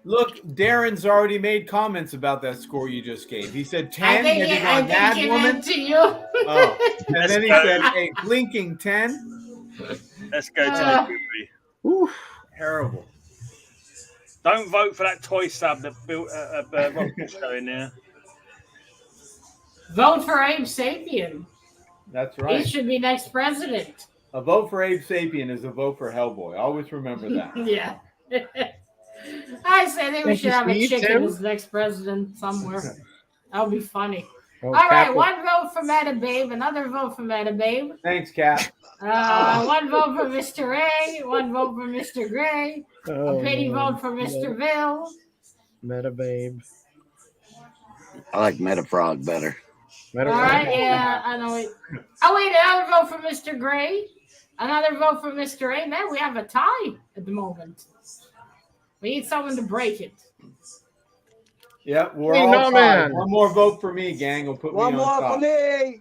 look, Darren's already made comments about that score you just gave. He said 10. I think he meant to you. Oh, and then he said a blinking 10. Let's go to the movie. Ooh, terrible. Don't vote for that toy sub that built Rocket Show in there. Vote for Abe Sapien. That's right. He should be next president. A vote for Abe Sapien is a vote for Hellboy. Always remember that. Yeah. I say we should have a Steve, chicken too? as next president somewhere. That would be funny. Oh, All right, Cap- one vote for Metababe, another vote for Metababe. Thanks, Cap. One vote for Mr. A, one vote for Mr. Gray, a pity vote for Mr. Bill. Metababe. I like Metarog better. All right, yeah, I know it. Oh, wait, another vote for Mr. Gray, another vote for Mr. A. Man, we have a tie at the moment. We need someone to break it. Yeah, we're Hey, all no, tied. man. One more vote for me, gang. Will put One me on more top. for me.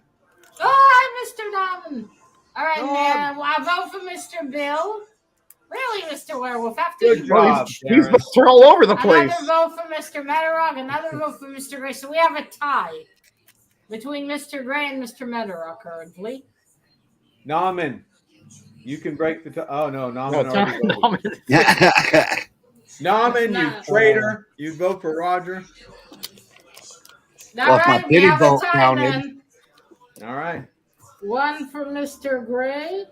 Oh, hi, Mr. Norman. All right, Norm. now I vote for Mr. Bill. Really, Mr. Werewolf? After Good you job, He's Darren. they're all over the place. another vote for Mr. Metarog, another vote for Mr. Gray. So we have a tie between Mr. Gray and Mr. Metarog currently. Nauman, you can break the tie. Oh, no, No, Nauman already voted. no, Nauman, you Nah. traitor. You vote for Roger. All Well, if my right, we pity have a vote tie counted. then. All right. One for Mr. Gray.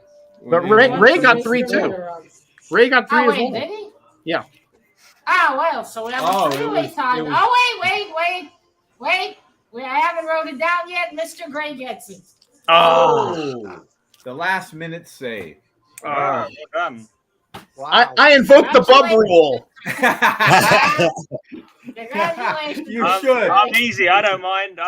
But We need Ray- one one Ray for got Mr. 3 too. Metarog. Ray got 3 Oh, as wait, well. did he? Yeah. Oh, well, so we have Oh, a it three-way was- tie. it was- Oh, wait. I haven't wrote it down yet. Mr. Gray gets it. Oh, the last minute save. Well done. Wow. I invoked the bub rule. Congratulations. You should. I'm easy. I don't mind.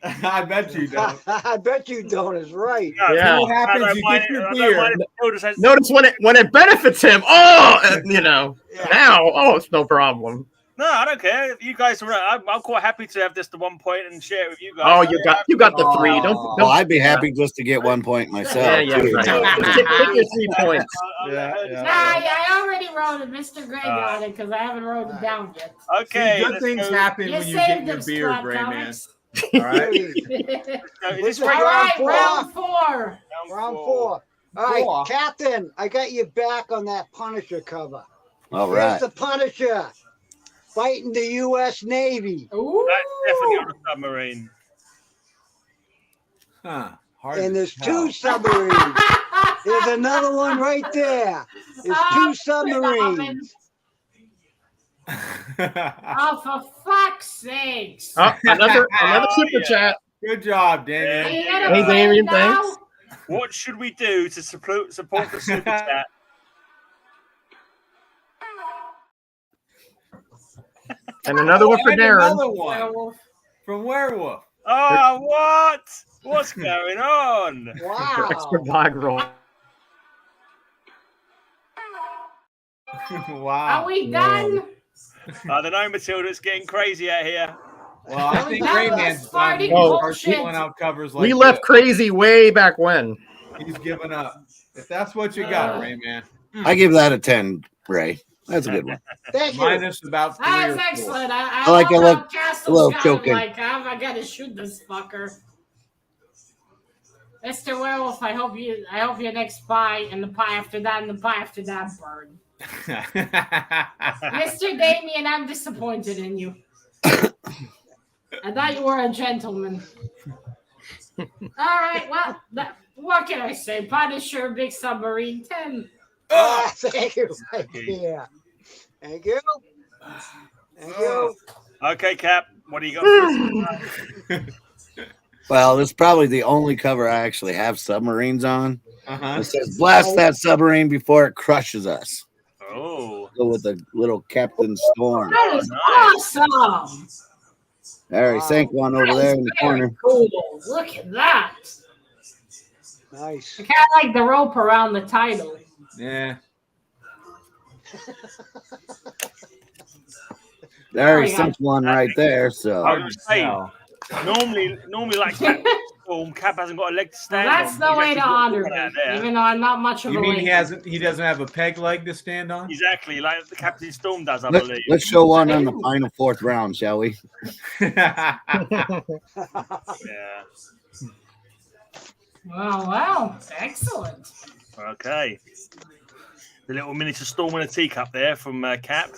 I bet you don't. I bet you don't is right. No, Yeah. What I happens? don't You mind get it. your I don't mind beer. if Matilda says, Notice when it benefits him. Oh, you know. Yeah. Now, it's no problem. no, I don't care. If you guys are, I'm quite happy to have just the 1 point and share it with you guys. Oh, you got the 3. Don't. Oh. Well, I'd be happy just to get 1 point myself. Yeah, too. right. Take your 3 points. Yeah. I already wrote it. Mr. Gray got it because I haven't wrote it down yet. Okay. See, good let's things go. happen You when you get saved your them, beer, Scott Gray Man. Comics. All right. Is this All right? All right, four. round 4. Round 4. All right, Four. Captain, I got you back on that Punisher cover. All Here's right. the Punisher fighting the U.S. Navy. Ooh. That's definitely on a submarine. Huh. Hard And to there's tell. 2 submarines. There's another one right there. There's 2 submarines. Oh, for fuck's sakes. Oh, another Oh, super yeah. chat. Good job, Are Daniel. you gonna Hey, play Damien, now? thanks. What should we do to support the super chat? And another one for And Darren. Another one Werewolf. from Werewolf. Oh, what? What's going on? Extra Wow. bog roll. Wow. Are we done? I don't know, Matilda. It's getting crazy out here. Well, I think That was Rayman's done. starting He's bullshit. filling out covers like We left this. crazy way back when. He's given up. If that's what you got, Rayman. I give that a 10, Ray. That's a good one. Thank you. Minus about 3 That's or 4. excellent. I like love a little- how Castle's a little got it choking. like, I gotta shoot this fucker. Mr. Werewolf, I hope your next pie and the pie after that and the pie after that burn. Mr. Damien, I'm disappointed in you. I thought you were a gentleman. All right, well, what can I say? Punisher, Big Submarine, 10. Ah, thank you. Thank you. Thank you. Thank you. Okay, Cap. What do you got? Well, this is probably the only cover I actually have submarines on. Uh-huh. It says, blast that submarine before it crushes us. Oh, Go with a little Captain Storm. That is nice. awesome. There, he Wow. sank one over That there is in the very corner. cool. Look at that. Nice. I kind of like the rope around the title. Yeah. There, Oh, he yeah. sunk one right there. So I was saying, No. normally like Cap, Cap hasn't got a leg to Well, stand that's on. the He's way to actually got honor one out me, there. even though I'm not much of You a mean lady. he doesn't have a peg leg to stand on? Exactly, like the Captain Storm does, I believe. let's show one on the final fourth round, shall we? Yeah. Wow, excellent. Okay. The little miniature storm in a teacup there from Cap.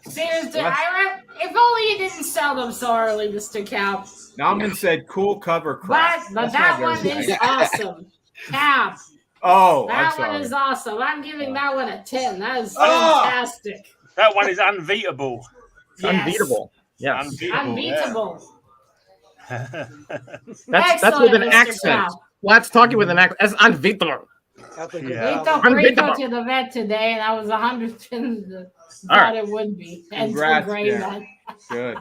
Seriously, if only you didn't sell them so early, Mr. Cap. Nauman said cool cover crap. But That's that not one very is nice. awesome. Cap, Oh, I'm that one sorry. is awesome. I'm giving that one a 10. That is Oh! fantastic. That one is unbeatable. Yes. Unbeatable. Yes. Unbeatable. That's Excellent, with an Mr. accent. Cap. Let's talk it with an accent. That's unbeatable. That's a good Yeah. We cover. took Rico Unbeatable. to the vet today, and I was 100% All thought right. it would be. And Congrats, to Gray yeah. Man. Good.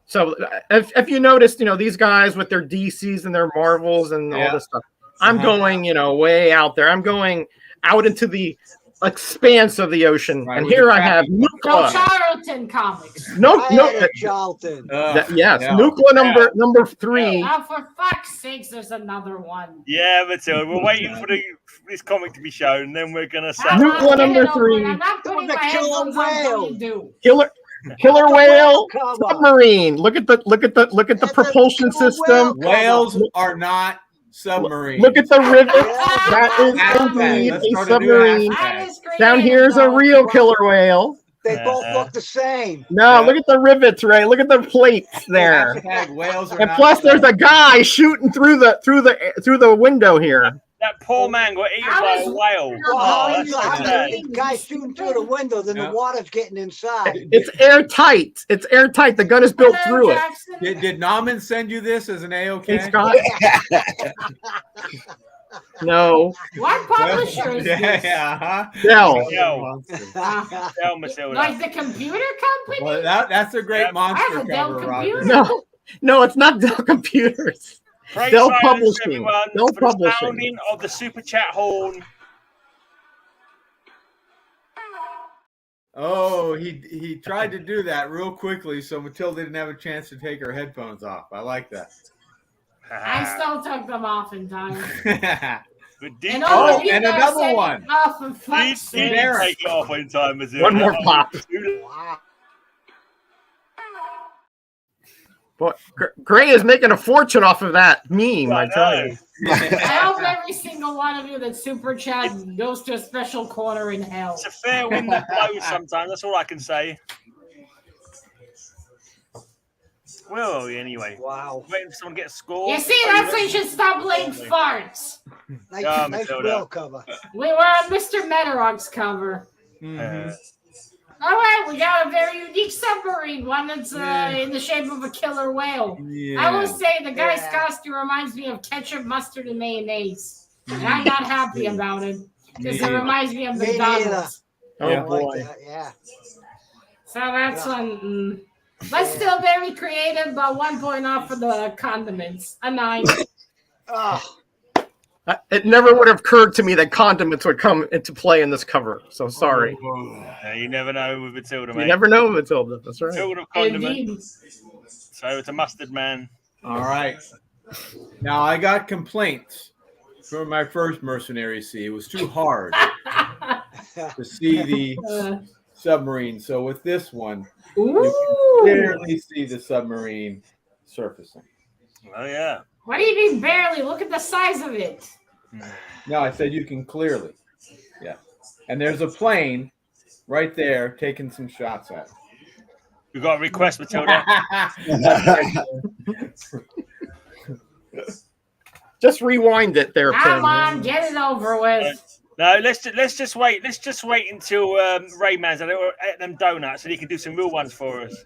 So if you noticed, these guys with their DCs and their Marvels and all this stuff, I'm going, way out there. I'm going out into the expanse of the ocean, Right, and with here the I have crappy- So Nucla. Charlton Comics. I had a Charlton. Yes, yeah. Nucla number 3. Now, for fuck's sakes, there's another one. Yeah, Matilda, we're waiting for this comic to be shown, then we're gonna say. I'm not Nucla number getting over 3. it. I'm not putting The my killer headphones on until whale. you do. Killer whale cover. submarine. Look at the That's a propulsion killer system. whale. Whales are not submarines. Look at the rivet. Yeah. That is Hashtag. indeed Let's a start a new submarine. hashtag. That is creative, Down here is a though. real killer whale. They both look the same. No, Yeah. look at the rivets, Ray. Look at the plates there. Hashtag whales are And not plus, there's a submarines. guy shooting through the window here. That poor man got eaten How by is- a whale. Well, Oh, how that's is so how sad. the guy shooting through the window, then Yeah. the water's getting inside. It's airtight. It's airtight. The gun is built Hello, through it. Jackson. Did Nauman send you this as an AOK? It's got no. What publisher is yeah, this? yeah, huh? Dell. Yo. Uh, Tell Matilda. like the computer company? Well, that's a great Yeah. monster I have a Dell cover, Roger. computer. No, it's not Dell Computers. Great Dell silence, Publishing. everyone, Dell for the Publishing. sounding of the super chat horn. Oh, he tried to do that real quickly, so Matilda didn't have a chance to take her headphones off. I like that. I still took them off in time. But did And you- all Oh, of you and guys another said, one. Oh, for did fuck's sake. you take it off in time, Matilda? One more pop. Wow. Boy, Gray is making a fortune off of that meme, I tell you. I hope every single one of you that super chat goes to a special corner in hell. It's a fair wind that blows sometimes. That's all I can say. Where are we anyway? Wow. Waiting for someone to get a score. You see, that's why you should stop blaming farts. Nice, Yeah, nice Matilda. whale cover. We were on Mr. Metarog's cover. Mhm. All right, we got a very unique submarine, one that's in the shape of a killer whale. I will say the guy's costume reminds me of ketchup, mustard, and mayonnaise. And I'm not happy about it because it reminds me of Me McDonald's. Oh Yeah. I like boy. that, yeah. So that's one. But still very creative, but 1 point off for the condiments. A 9. Oh, It never would have occurred to me that condiments would come into play in this cover. So sorry. You never know with Matilda, mate. You never know, Matilda. That's right. Matilda condiment. Indeed. So it's a mustard man. All right. Now I got complaints from my first Mercenary Sea. It was too hard to see the submarine. So with this one, you can Ooh. clearly see the submarine surfacing. Oh yeah. What do you mean barely? Look at the size of it. No, I said you can clearly. Yeah. And there's a plane right there taking some shots at We got a request, Matilda. it. Just rewind it there, Come Pin. on, get it over with. No, let's just wait. Let's just wait until Rayman's at them donuts, and he can do some real ones for us.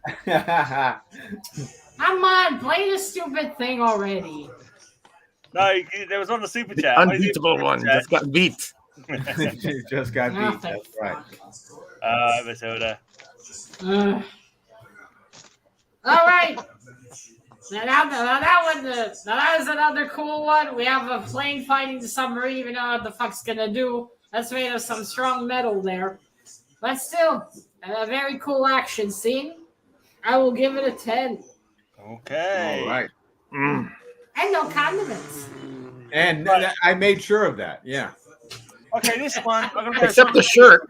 Come on, play this stupid thing already. No, there was on the super The chat. unbeatable one just got beat. You just got beat. That's right. Matilda. All right. Now that was another cool one. We have a plane fighting the submarine. Even know what the fuck's gonna do. That's made of some strong metal there, but still a very cool action scene. I will give it a 10. Okay. All right. And no condiments. And I made sure of that. Yeah. Okay, this one. I'm gonna Except the shirt.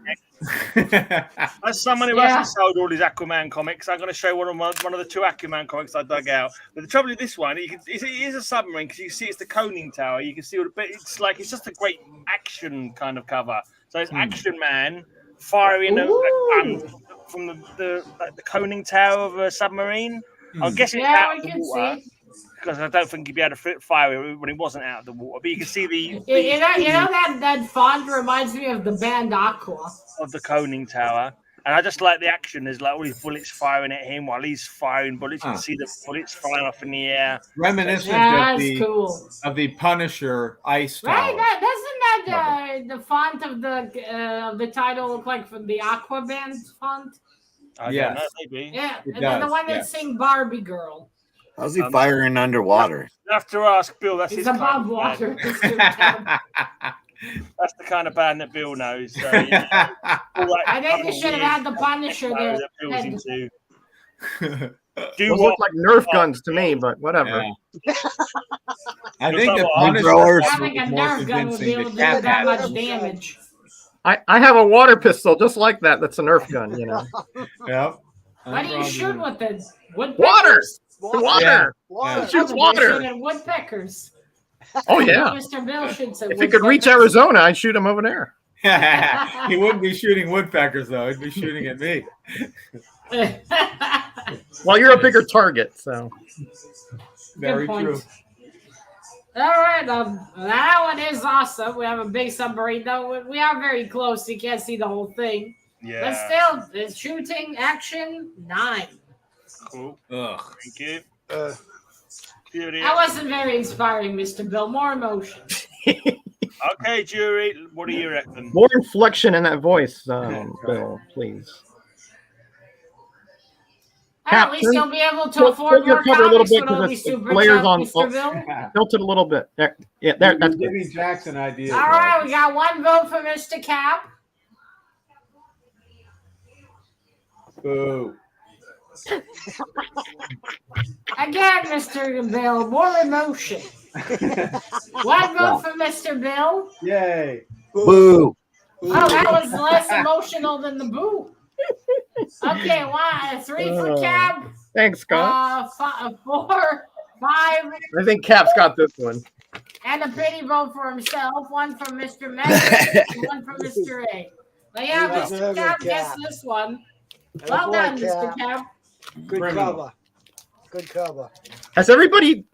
As someone who hasn't sold all his Aquaman comics, I'm going to show one of the 2 Aquaman comics I dug out. But the trouble with this one, it is a submarine because you see it's the Conning Tower. You can see, but it's just a great action kind of cover. So it's Action Man firing a gun from the Conning Tower of a submarine. I'm guessing it's out of the water. Because I don't think you'd be able to fire it when it wasn't out of the water. But you can see you know that font reminds me of the band Aqua. Of the Conning Tower. And I just like the action. There's like all these bullets firing at him while he's firing bullets. You can see the bullets flying off in the air. Reminiscent of the Punisher ice tower. Right? Doesn't that the font of the title look like from the Aqua band font? Yeah, maybe. Yeah, the one that sing Barbie Girl. How's he firing underwater? You have to ask Bill. That's his above water. That's the kind of band that Bill knows. So, yeah. I think they should have had the Punisher there. Those look like Nerf guns to me, but whatever. Yeah. I think the Punisher having a Nerf gun would be able to do that much damage. I have a water pistol just like that. That's a Nerf gun, you know. Yep. What do you shoot with it? Water. Water. Yeah. Shoots water. Woodpeckers. Oh yeah. Mr. Bill shoots if he could reach Arizona, I'd shoot him over there. He wouldn't be shooting woodpeckers though. He'd be shooting at me. Well, you're a bigger target, so. Very true. All right, that one is awesome. We have a big submarine, though. We are very close. You can't see the whole thing. Yeah. But still, the shooting action 9. Cool. Ugh. Thank you. That wasn't very inspiring, Mr. Bill. More emotion. Okay, jury. What do you reckon? More inflection in that voice, Bill, please. At least you'll be able to afford more cover a little bit comics because it layers on. Tilt it a little bit. There. Yeah, there. That's good. Giving Jackson ideas. All right, we got 1 vote for Mr. Cap. Boo. Again, Mr. Bill, more emotion. 1 vote for Mr. Bill. Yay. Boo. Oh, that was less emotional than the boo. Okay, 3 for Cap. Thanks, Scott. 4, 5. I think Cap's got this one. And a pity vote for himself. 1 from Mr. Meg, 1 from Mr. A. But yeah, Mr. Cap gets this one. Well done, Mr. Cap. Good cover. Good cover. Has everybody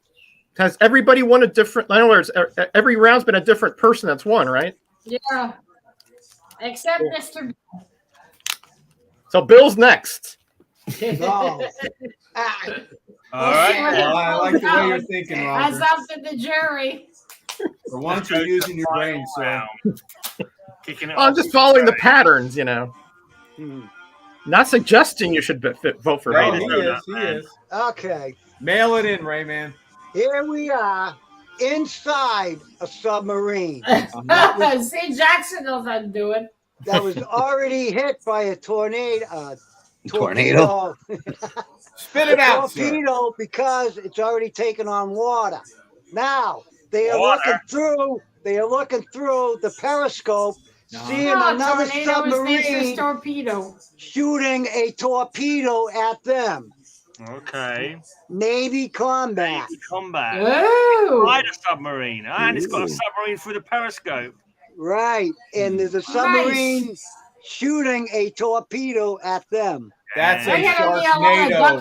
won a different? In other words, every round's been a different person that's won, right? Yeah. Except Mr. Bill. So Bill's next. No. All right. I like the way you're thinking, Roger. That's up to the jury. For once, you're using your brain, sir. I'm just following the patterns, you know. Not suggesting you should vote for No, me. he is. Okay. Mail it in, Rayman. Here we are inside a submarine See, Jackson knows how to do it. that was already hit by a tornado. Tornado? Spit it out, sir. Torpedo because it's already taken on water. Now they are looking through the periscope, seeing another submarine shooting a torpedo at them. Okay. Navy combat. Oh. Right, a submarine. And it's got a submarine through the periscope. Right. And there's a submarine shooting a torpedo at them. That's a Sharknado,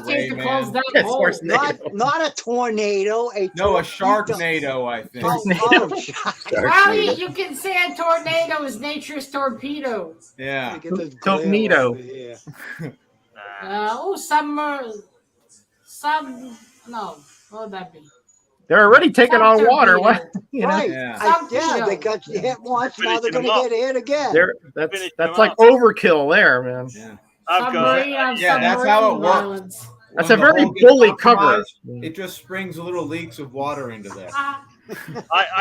Rayman. Not a tornado. A Sharknado, I think. Well, you can say a tornado is nature's torpedo. Yeah. Tornado. No, what would that be? They're already taking on water. What? You know? Right. Yeah. They got hit once. Now they're going to get hit again. That's like overkill there, man. Yeah. That's how it works. Violence. That's a very bully cover. It just springs little leaks of water into there. I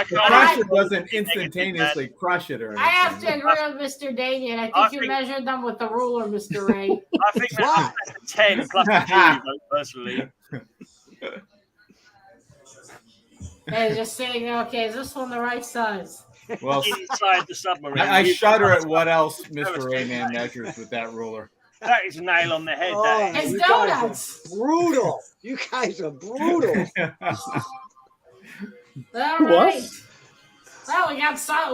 The pressure doesn't instantaneously crush it or anything. I have to agree with Mr. Daniel. I think you measured them with the ruler, Mr. Ray. I think that's a 10 plus a G, personally. And just saying, okay, is this one the right size? Well, inside the submarine. I shudder at what else Mr. Rayman measures with that ruler. That is a nail on the head. It's donuts. Brutal. You guys are brutal. All right. Well,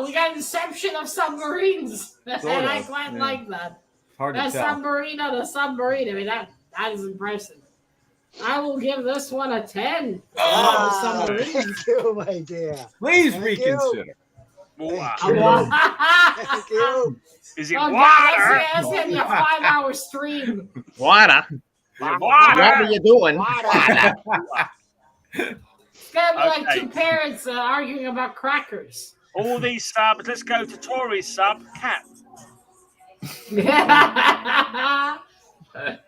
we got Inception of submarines, and I quite like that. Hard to tell. Submarine on a submarine. I mean, that is impressive. I will give this one a 10. Thank you, my dear. Please Thank reconsider. Thank you. Is it water? That's going to be a 5-hour stream. Water. What are you doing? Water. It's going to be like two parents arguing about crackers. All these subs. Let's go to Tori's sub, Cat.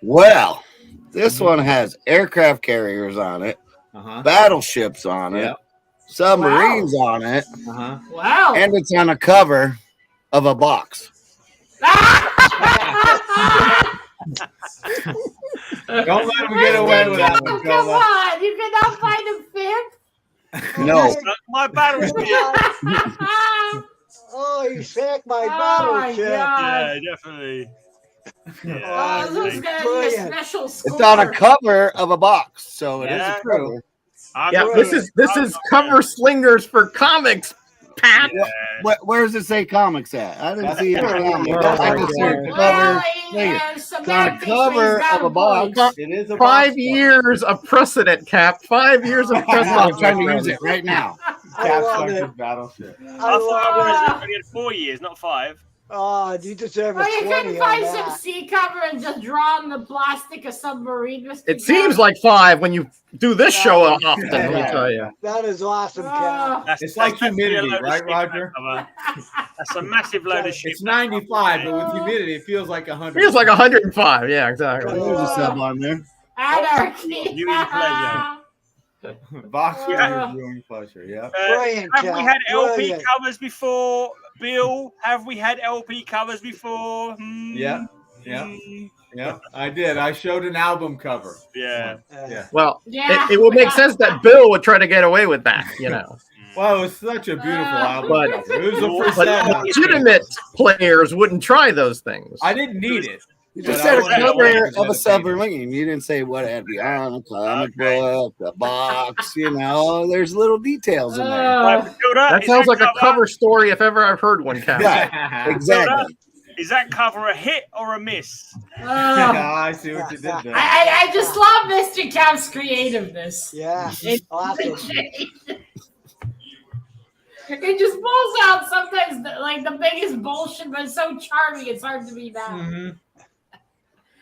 Well, this one has aircraft carriers on it, battleships on it, submarines on it, wow, and it's on a cover of a box. Don't let him get away with that one. Come on, you cannot find a fifth? No. My battleship. Oh, you sank my battleship. Yeah, definitely. Yeah. This is going to be a special score. It's on a cover of a box, so it is a cover. Yeah, this is cover Slingers for comics, Pat. Yeah. Where does it say comics at? I didn't see it. I just heard cover. It's on a cover of a box. It is a 5 years of precedent, Cap. 5 years of precedent. I'm trying to use it right now. Cap's battleship. I thought I had 4 years, not 5. Oh, you deserve a 20 you couldn't find on some that. sea cover and just draw on the plastic a submarine. It seems like 5 when you do this show often, let me tell you. That is awesome, Cat. It's like humidity, right, Roger? That's a massive load of shit. It's 95, but with humidity, it feels like 100. Feels like 105. Yeah, exactly. There's a sub on there. Anarchy. You eat pleasure. Box viewing pleasure, yeah. Have we had LP covers before, Bill? Have we had LP covers before? Yeah, I did. I showed an album cover. Yeah. Well, it would make sense that Bill would try to get away with that, you know. Well, it was such a beautiful album. But, it was but legitimate players wouldn't try those things. I didn't need it. You just said a cover of a submarine. You didn't say what had to be on a comic book, a box. You know, there's little details in there. That sounds like a cover story if ever I've heard one, Cap. Yeah, exactly. Is that cover a hit or a miss? I see what you did there. I just love Mr. Cap's creativeness. Yeah, awesome. It just pulls out sometimes like the biggest bullshit, but it's so charming. It's hard to be mad. Mm-hmm.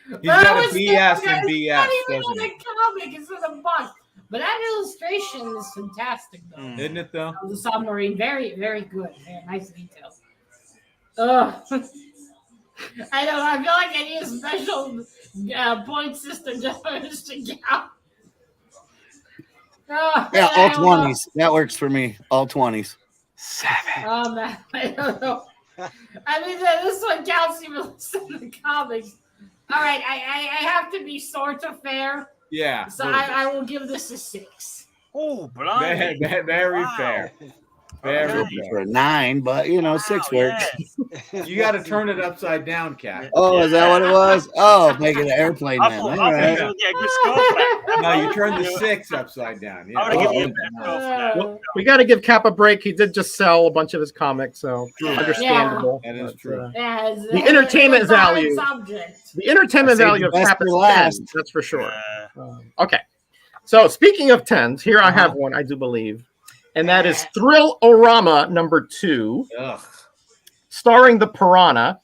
He's got a BS and BS. Not even on the comic; it's in the box. But that illustration is fantastic, though. Isn't it, though? The submarine, very, very good. Very nice details. Ugh. I don't know. I feel like I need a special point system just for Mr. Gal. Yeah, all 20s. That works for me. All 20s. 7. Oh, man. I don't know. I mean, this one counts even less in the comics. All right, I have to be sort of fair. Yeah. So I will give this a 6. Oh, blimey. Very fair. Very for a 9, but you know, 6 works. Yeah. You got to turn it upside down, Cat. Oh, is that what it was? Oh, make it an airplane then. All right. No, you turn the 6 upside down. Yeah. Well, we got to give Cap a break. He did just sell a bunch of his comics, so understandable. That is true. The entertainment value. The entertainment value of Cap is 10, that's for sure. Okay. So speaking of 10s, here I have one, I do believe. And that is Thrill-O-Rama #2, starring the Piranha.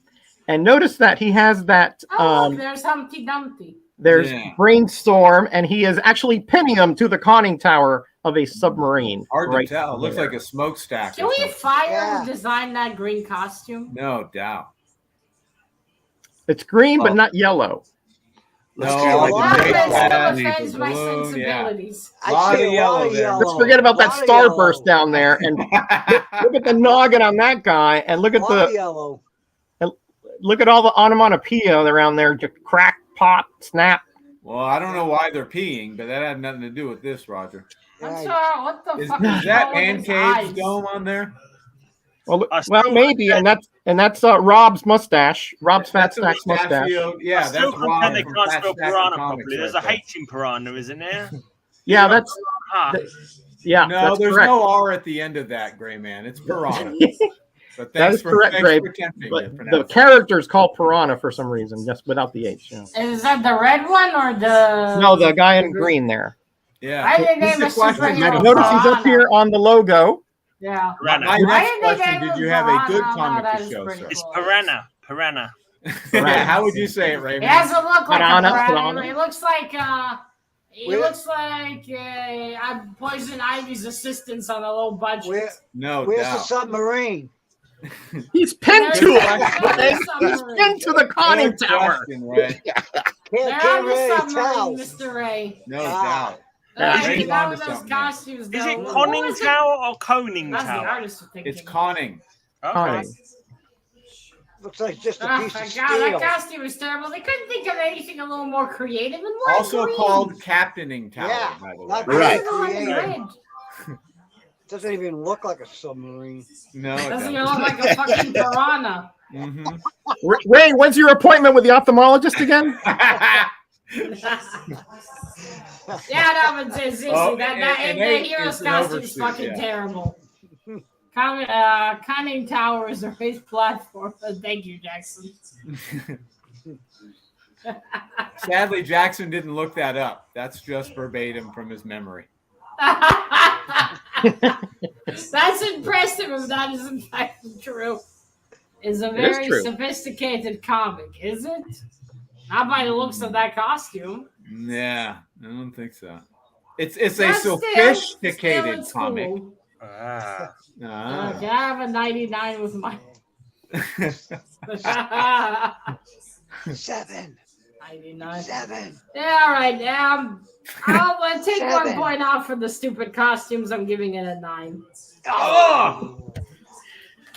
And notice that he has that. There's Humpty Dumpty. There's Brainstorm, and he is actually pinning him to the conning tower of a submarine. Hard to tell. It looks like a smokestack. Can we fire who designed that green costume? No doubt. It's green, but not yellow. No, offends my sensibilities. A lot of yellow there. Let's forget about that starburst down there, and look at the noggin on that guy, and look at the yellow. And look at all the onomatopoeia around there. Just crack, pop, snap. Well, I don't know why they're peeing, but that had nothing to do with this, Roger. I'm sorry, what the fuck is that Ancade's dome on there? Well, maybe, and that's Rob's mustache. Rob's fat stack's mustache. Yeah, that's Rob. They can't spell piranha properly. There's a H in piranha, isn't there? Yeah, that's yeah. No, that's there's correct. no R at the end of that, Gray Man. It's piranha. But that is correct, Gray. But the character is called Piranha for some reason, just without the H. Yeah. Is that the red one or the? No, the guy in green there. Yeah. Why did they name a superhero Notice he's up here on the logo. Yeah. My next question: did you have a good comic to show, sir? It's piranha. Piranha. How would you say it, Raymond? It doesn't look like Piranha, a piranha. piranha. It looks like Poison Ivy's assistants on a low budget. Where's doubt. the submarine? He's pinned to it. He's pinned to the conning tower. Right? They're on the submarine, Mr. Ray. No doubt. Those costumes, is it conning tower or coning That's tower? the artist thinking. It's conning. Okay. Looks like just a piece of steel. That costume is terrible. They couldn't think of anything a little more creative. And why Also green? called captaining tower, by the way. not Right. creative. Doesn't even look like a submarine. No, it Doesn't doesn't. even look like a fucking piranha. Ray, when's your appointment with the ophthalmologist again? Yeah, no, but seriously, the hero's costume is fucking terrible. Conning tower is a raised platform. Thank you, Jackson. Sadly, Jackson didn't look that up. That's just verbatim from his memory. That's impressive if that is in fact true. It's a very sophisticated comic, is it? Not by the looks of that costume. Yeah, I don't think so. It's a sophisticated comic. Cool. Okay, I have a 99 with my 7. 99. 7. Yeah, all right. I'll take 1 point off for the stupid costumes. I'm giving it a 9. Oh!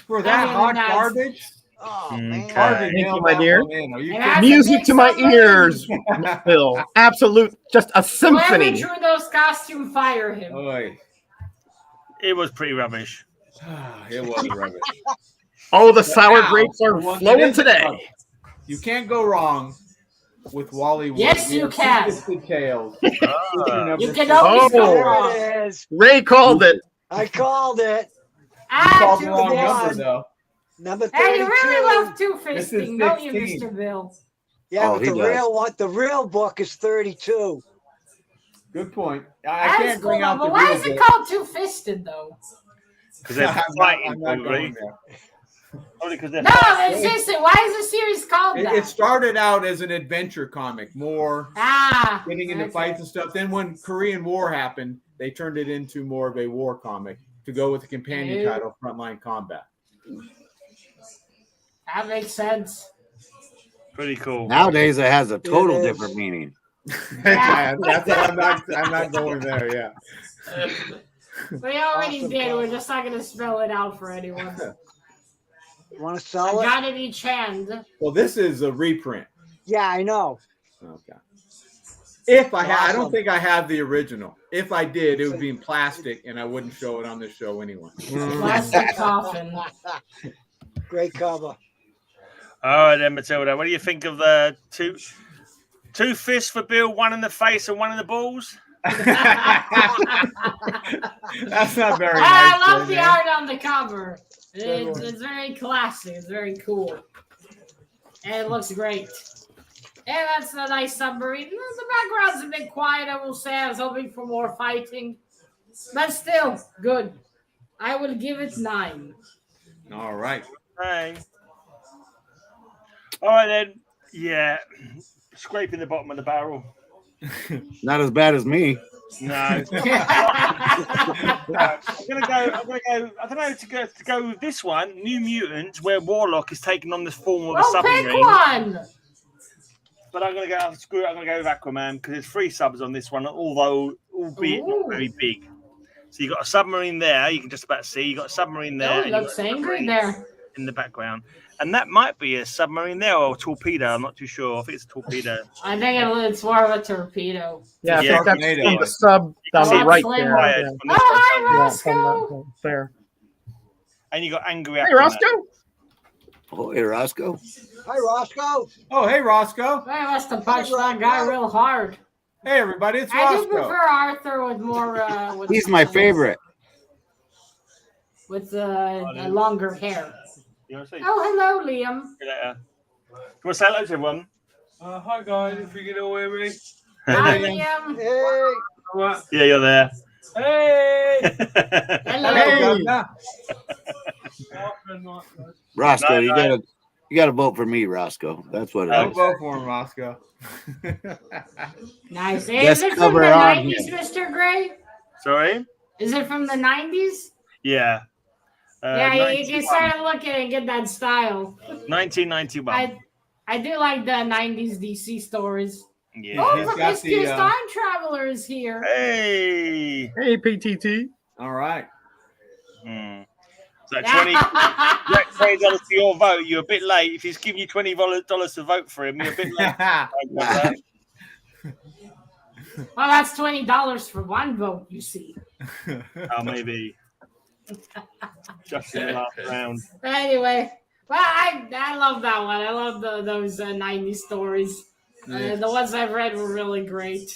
For that hot garbage? Oh, man. Thank you, my dear. You Music to my ears, Phil. Absolute, just a symphony. Whoever drew those costumes, fire him. Oy. It was pretty rubbish. It was rubbish. Oh, the sour grapes are flowing today. You can't go wrong with Wally Wood. Yes, you can. Tales. You can always go wrong. There it is. Ray called it. I called it. Called the Too wrong bad. number, though. Number 32. Hey, you really love This is two-fisting, don't you, 16. Mr. Bill? Yeah, Oh, but he the does. real one, the real book is 32. Good point. I That's can't bring cool, out the but why real is it book. called two-fisted, though? Because they're I'm fighting, not probably. going there. Probably because they're No, fighting. seriously, why is the series called that? It started out as an adventure comic, more getting into fights and stuff. Then when Korean War happened, they turned it into more of a war comic to go with the companion title, Frontline Combat. That makes sense. Pretty cool. Nowadays, it has a total different meaning. That's I'm not going there. Yeah. We already Awesome did. cover. We're just not going to spell it out for anyone. You want to I sell it? got it each hand. Well, this is a reprint. Yeah, I know. Okay. If I I don't Awesome. think I have the original. If I did, it would be in plastic, and I wouldn't show it on this show anyway. Plastic coffin. Great cover. All right, then, Matilda. What do you think of the two fists for Bill, one in the face and one in the balls? That's not very nice. I love the man. art on the cover. It's very classy. It's very cool. And it looks great. And that's a nice submarine. The background's a bit quiet, I will say. I was hoping for more fighting. But still, good. I would give it 9. All right. Hey. All right, then. Yeah. scraping the bottom of the barrel. Not as bad as me. No. I'm gonna go. I don't know to go with this one, New Mutants, where Warlock is taking on this form of a submarine. Pick one. But I'm gonna go. Screw it. I'm gonna go with Aquaman because there's 3 subs on this one, albeit not very big. So you got a submarine there. You can just about see. You got a submarine there. Oh, it looks angry there in the background, and that might be a submarine there or a torpedo. I'm not too sure. I think it's a torpedo. I think it's more of a torpedo. Yeah, I think that's from the sub down the right there. Yeah. Oh, hi, Roscoe. There. And you got angry. Hey, Roscoe. Oh, hey, Roscoe. Hi, Roscoe. Oh, hey, Roscoe. I must have punched that guy real hard. Hey, everybody, it's I Roscoe. do prefer Arthur with more. He's my favorite. With longer hair. You want to say? Oh, hello, Liam. You want to say hello to everyone? Hi, guys. If you get away with me. Hi, Liam. Hey. What? Yeah, you're there. Hey. Hello. Hey. Roscoe, No. you gotta vote for me, Roscoe. That's what it I'll is. vote for him, Roscoe. Nice. Best Is it from cover the on 90s, here. Mr. Gray? Sorry? Is it from the 90s? Yeah. Yeah, you can start looking and get that style. 1991. I do like the 90s DC stories. Yeah. Oh, He's got Promiscuous the, Time Traveler is here. Hey. Hey, PTT. All right. So $20 for your vote. You're a bit late. If he's giving you $20 to vote for him, you're a bit late. Well, that's $20 for one vote, you see. Oh, maybe. Just in the last round. Anyway, well, I love that one. I love those 90s stories. The ones I've read were really great.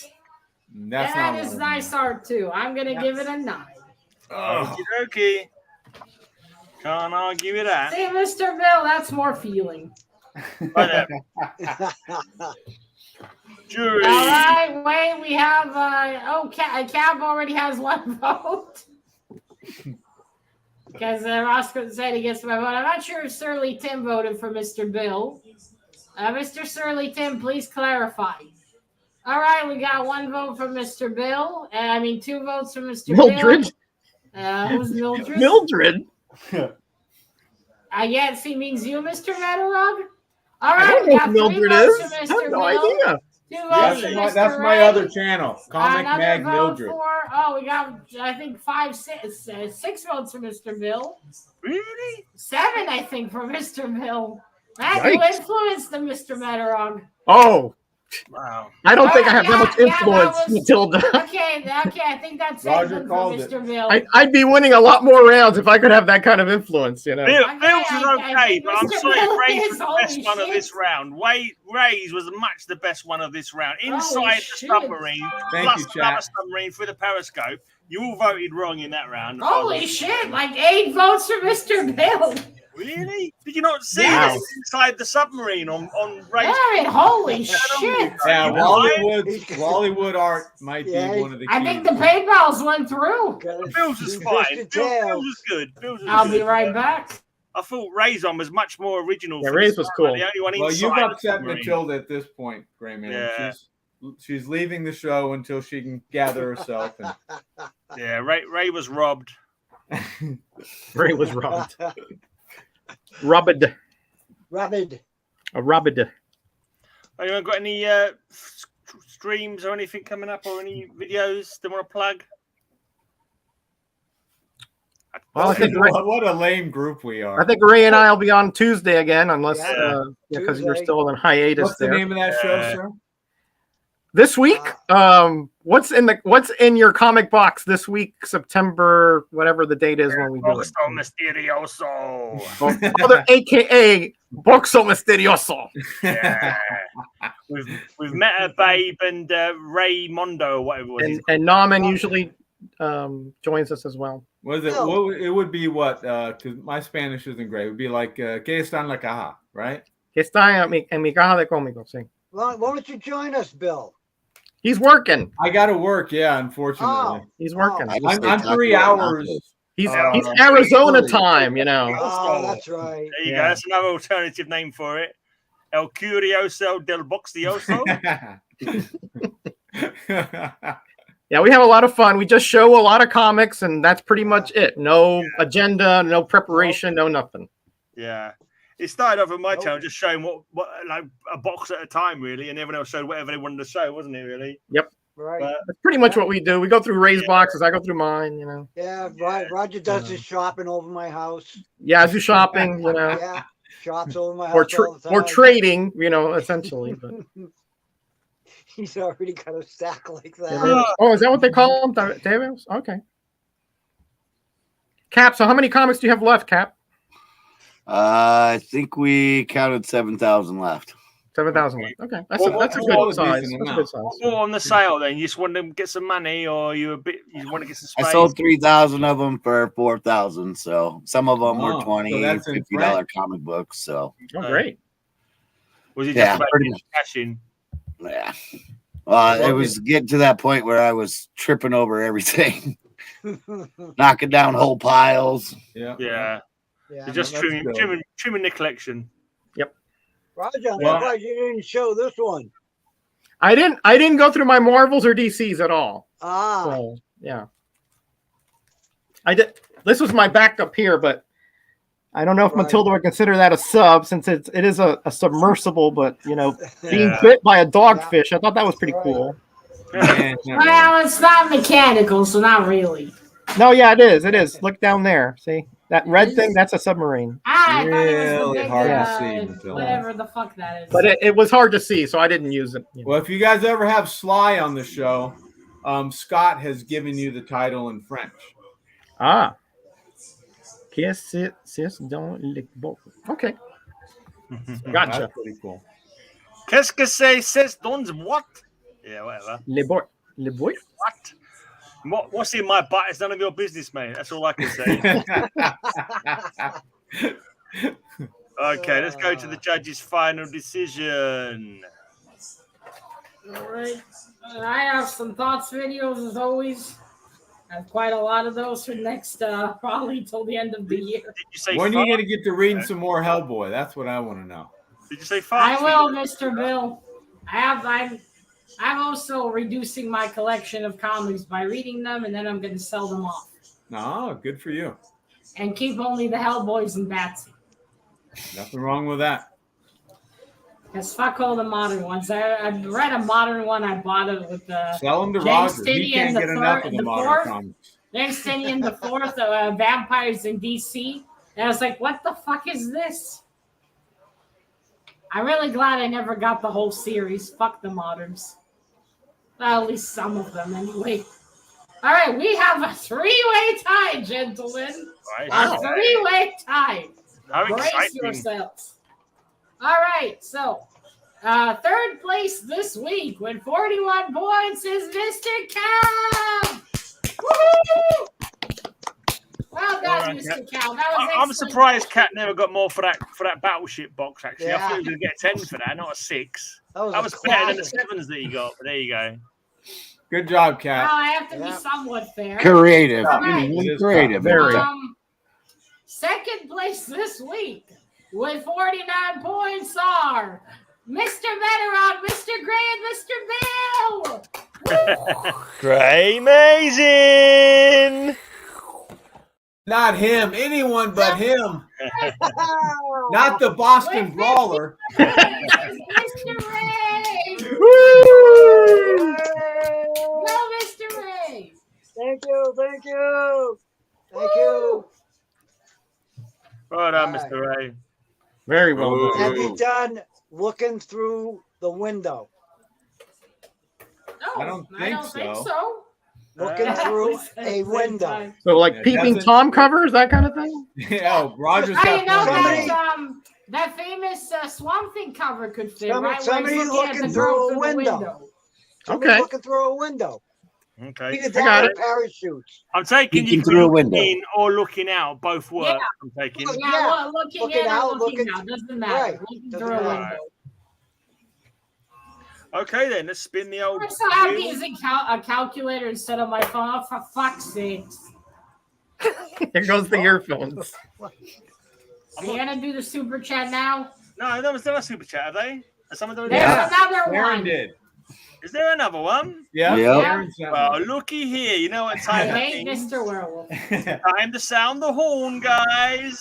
That is nice art, too. I'm going to give it a 9. Okie dokie. Can't argue with that. See, Mr. Bill, that's more feeling. Right there. Jury. All right, wait, we have, Cab already has 1 vote. Because Roscoe said he gets my vote. I'm not sure if Surly Tim voted for Mr. Bill. Mr. Surly Tim, please clarify. All right, we got 1 vote from Mr. Bill. 2 votes from Mr. Mildred. Bill. Who's Mildred? Mildred. Yes, he means you, Mr. Metarog. All right, I don't know who Mildred is. From I Mr. have no Bill. idea. 2 votes from Mr. That's my Ray. other channel, Comic Another Mag vote Mildred. we got, I think, 6 votes for Mr. Bill. Really? 7, I think, for Mr. Bill. That you Yikes. influenced the Mr. Metarog. Oh, Wow. I don't think I have that much Yeah, influence, that was- Matilda. Okay, I think that's Roger it for called it. Mr. Bill. I'd be winning a lot more rounds if I could have that kind of influence, you know. Bill's I was okay, think but I'm Mr. sorry, Bill Ray's is was the holy best one of shit. this round. Ray's was much the best one of this round. Inside the shit. submarine, Thank plus you, another chat. submarine for the periscope. You all voted wrong in that round. Holy shit, like 8 votes for Mr. Bill. Really? Did you not see Yes. this inside the submarine on Ray's? Holy shit. Yeah, You Wallywood art might be one of the keys. I think the PayPals went through. Bill's was fine. Bill's was good. Bill's was I'll good. be right back. I thought Ray's on was much more original. Yeah, for Ray's this was one, cool. The only one Well, inside you've the upset submarine. Matilda at this point, Grayman. Yeah. She's leaving the show until she can gather herself. And... Yeah, Ray was robbed. Ray was robbed. Robbed. Rabid. A robbed. Anyone got any streams or anything coming up or any videos they want to plug? Well, I think Ray, what a lame group we are. I think Ray and I will be on Tuesday again, unless Yeah. because you're Tuesday. still in hiatus What's the there. name of that show, sir? This week, what's in your comic box this week, September, whatever the date is when we do it. Boxo Mysterioso. Other AKA Boxo Misterioso. Yeah. With Meta Babe and Ray Mondo or whatever it was. And Nauman usually joins us as well. Was it? No. What, it would be what? Because my Spanish isn't great. It would be like "Que está en la caja," right? Que está en mi caja de cómicos, sí. Why don't you join us, Bill? He's working. I got to work. Yeah, unfortunately. He's working. I just I'm say 3 taco hours. nachos. He's Arizona time, you know. Oh, that's right. There you Yeah. go. That's another alternative name for it. El Curioso del Boxioso. Yeah, we have a lot of fun. We just show a lot of comics, and that's pretty much it. No agenda, no preparation, no nothing. Yeah. It started off on my channel just showing what like a box at a time, really, and everyone else showed whatever they wanted to show, wasn't it, really? Yep. Right. But, That's pretty much what we do. We go through Ray's boxes. I go through mine, you know. Yeah, Roger does his shopping over my house. Yeah, I do shopping, you know. Yeah, shops over my house Or, all the time. or trading, you know, essentially. But. He's already got a stack like that. Oh, is that what they call them? David? Okay. Cap, so how many comics do you have left, Cap? I think we counted 7,000 left. 7,000 left. Okay, that's a good size. That's a good size. What on the sale then? You just want to get some money, or you want to get some space? I sold 3,000 of them for 4,000. So some of them were $20, so $50 comic books. So great. Was it just about pretty much. cash in? Yeah. It was getting to that point where I was tripping over everything, knocking down whole piles. Yeah. Yeah. You're just trimming the collection. Yep. Roger, I'm surprised you didn't show this one. I didn't go through my Marvels or DCs at all. So, yeah. I did. This was my backup here, but I don't know if Matilda would consider that a sub, since it is a submersible, but you know, being bit by a dogfish, I thought that was pretty cool. Well, it's not mechanical, so not really. No, yeah, it is. It is. Look down there. See that red thing? That's a submarine. I thought it was the big, hard to see. whatever the fuck that is. But it was hard to see, so I didn't use it. You know. Well, if you guys ever have Sly on the show, Scott has given you the title in French. Qu'est-ce dans le beau? Okay. Gotcha. That's pretty cool. Qu'est-ce que c'est dans what? Yeah, whatever. Le boy. Le boy. What's in my butt? It's none of your business, mate. That's all I can say. Okay, let's go to the judge's final decision. All right. I have some thoughts videos as always. I have quite a lot of those for next, probably till the end of the year. Did you say when are you going to get to reading some more Hellboy? That's what I want to know. Did you say five? I will, Mr. Bill. I'm also reducing my collection of comics by reading them, and then I'm going to sell them off. Oh, good for you. And keep only the Hellboys and Batsy. Nothing wrong with that. Because fuck all the modern ones. I read a modern one. I bought it with the Sell them to James Roger. He Stinney can't and the get enough of the modern fourth. comics. James Stinney and the fourth Vampires in DC. And I was like, what the fuck is this? I'm really glad I never got the whole series. Fuck the moderns. Well, at least some of them, anyway. All right, we have a three-way tie, gentlemen. A three-way tie. Brace yourselves. All right, so third place this week with 41 points is Mr. Cal. Woo-hoo! Well done, Mr. Cal. That was I'm surprised Cat never got more for that battleship box. Actually, I thought he was going to get a 10 for that, not a 6. That was better than the 7s that he got. But there you go. Good job, Cat. Well, I have to be somewhat fair. Creative. Right. Creative. Very. Second place this week with 49 points are Mr. Metarog, Mr. Gray, and Mr. Bill. Gray amazing. Not him. Anyone but him. Not the Boston Brawler. Mr. Ray. No, Mr. Ray. Thank you. Well done, Mr. Ray. Very well done. Have you done looking through the window? No, I don't think so. Looking through a window. So, like peeping Tom covers, that kind of thing? Yeah, Roger's I got know that famous Swamp Thing cover could fit, right? Somebody looking through a window. Okay. Looking through a window. Okay. You I got it. Parachutes. I'm taking you through a window. in or looking out. Both work. Yeah. I'm taking. Yeah, looking in or looking out. Doesn't matter. Right. Looking Doesn't through a matter. window. Okay, then let's spin the old. I'm so happy using a calculator instead of my phone. Oh, for fuck's sake. Here goes the earphones. Are you gonna do the super chat now? No, that was not a super chat, have they? Has someone done it? There's another Aaron one. did. Is there another one? Yeah. Yep. Aaron sent Well, one. looky here. You know what I time it hate is? Mr. Werewolf. Time to sound the horn, guys.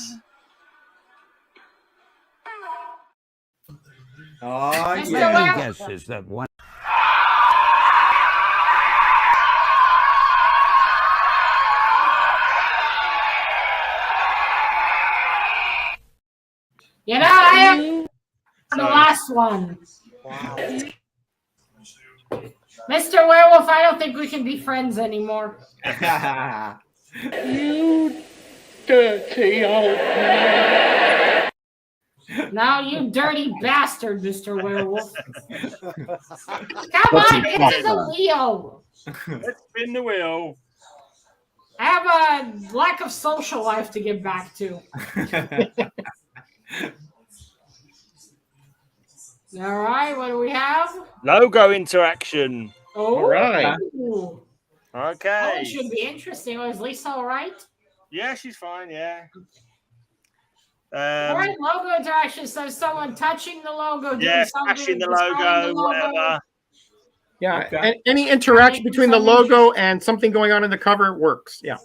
Oh, Mr. yeah. Werewolf. Guesses that one. You know, I am the last one. Wow. Mr. Werewolf, I don't think we can be friends anymore. You dirty old man. Now, you dirty bastard, Mr. Werewolf. Come on, get to the wheel. Let's spin the wheel. I have a lack of social life to get back to. All right, what do we have? Logo interaction. Oh, All right. That Okay. one should be interesting. Oh, is Lisa all right? Yeah, she's fine. Yeah. All right, logo interaction. So someone touching the logo, doing Yeah, something, smashing the destroying logo, whatever. Yeah. Okay. Any interaction between the logo and something going on in the cover works. Yeah.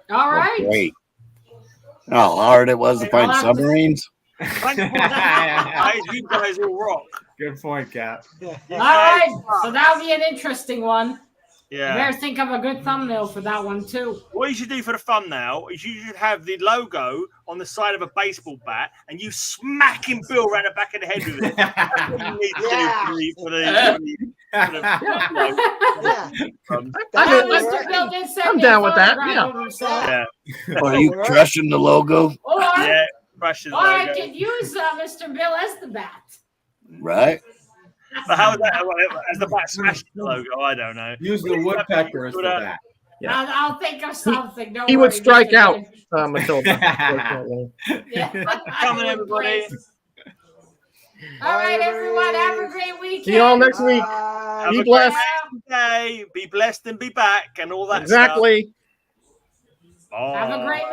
All right. Great. How hard it was to find I'll have to- submarines. Guys, you guys will rock. Good point, Cap. All right. So that'll be an interesting one. You Yeah. better think of a good thumbnail for that one too. What you should do for the thumbnail is you should have the logo on the side of a baseball bat and you smacking Bill around the back of the head with it. That's what you need to do for the Yeah. Mr. Bill did send I'm me a down with that, photograph of himself. Yeah. Are you crushing the logo? Or, Yeah. Crush the or I logo. could use Mr. Bill as the bat. Right? But how is that as the bat smashing the logo? I don't know. Use the woodpecker as the bat. Yeah. I'll think of something. Don't He would worry, strike Mr. out, Bill. Matilda. unfortunately. Yeah. Come on, everybody. All right, everyone. Have a great weekend. See you all next week. Have Be a blessed. great day. Be blessed and be back and all that Exactly. stuff. Have a great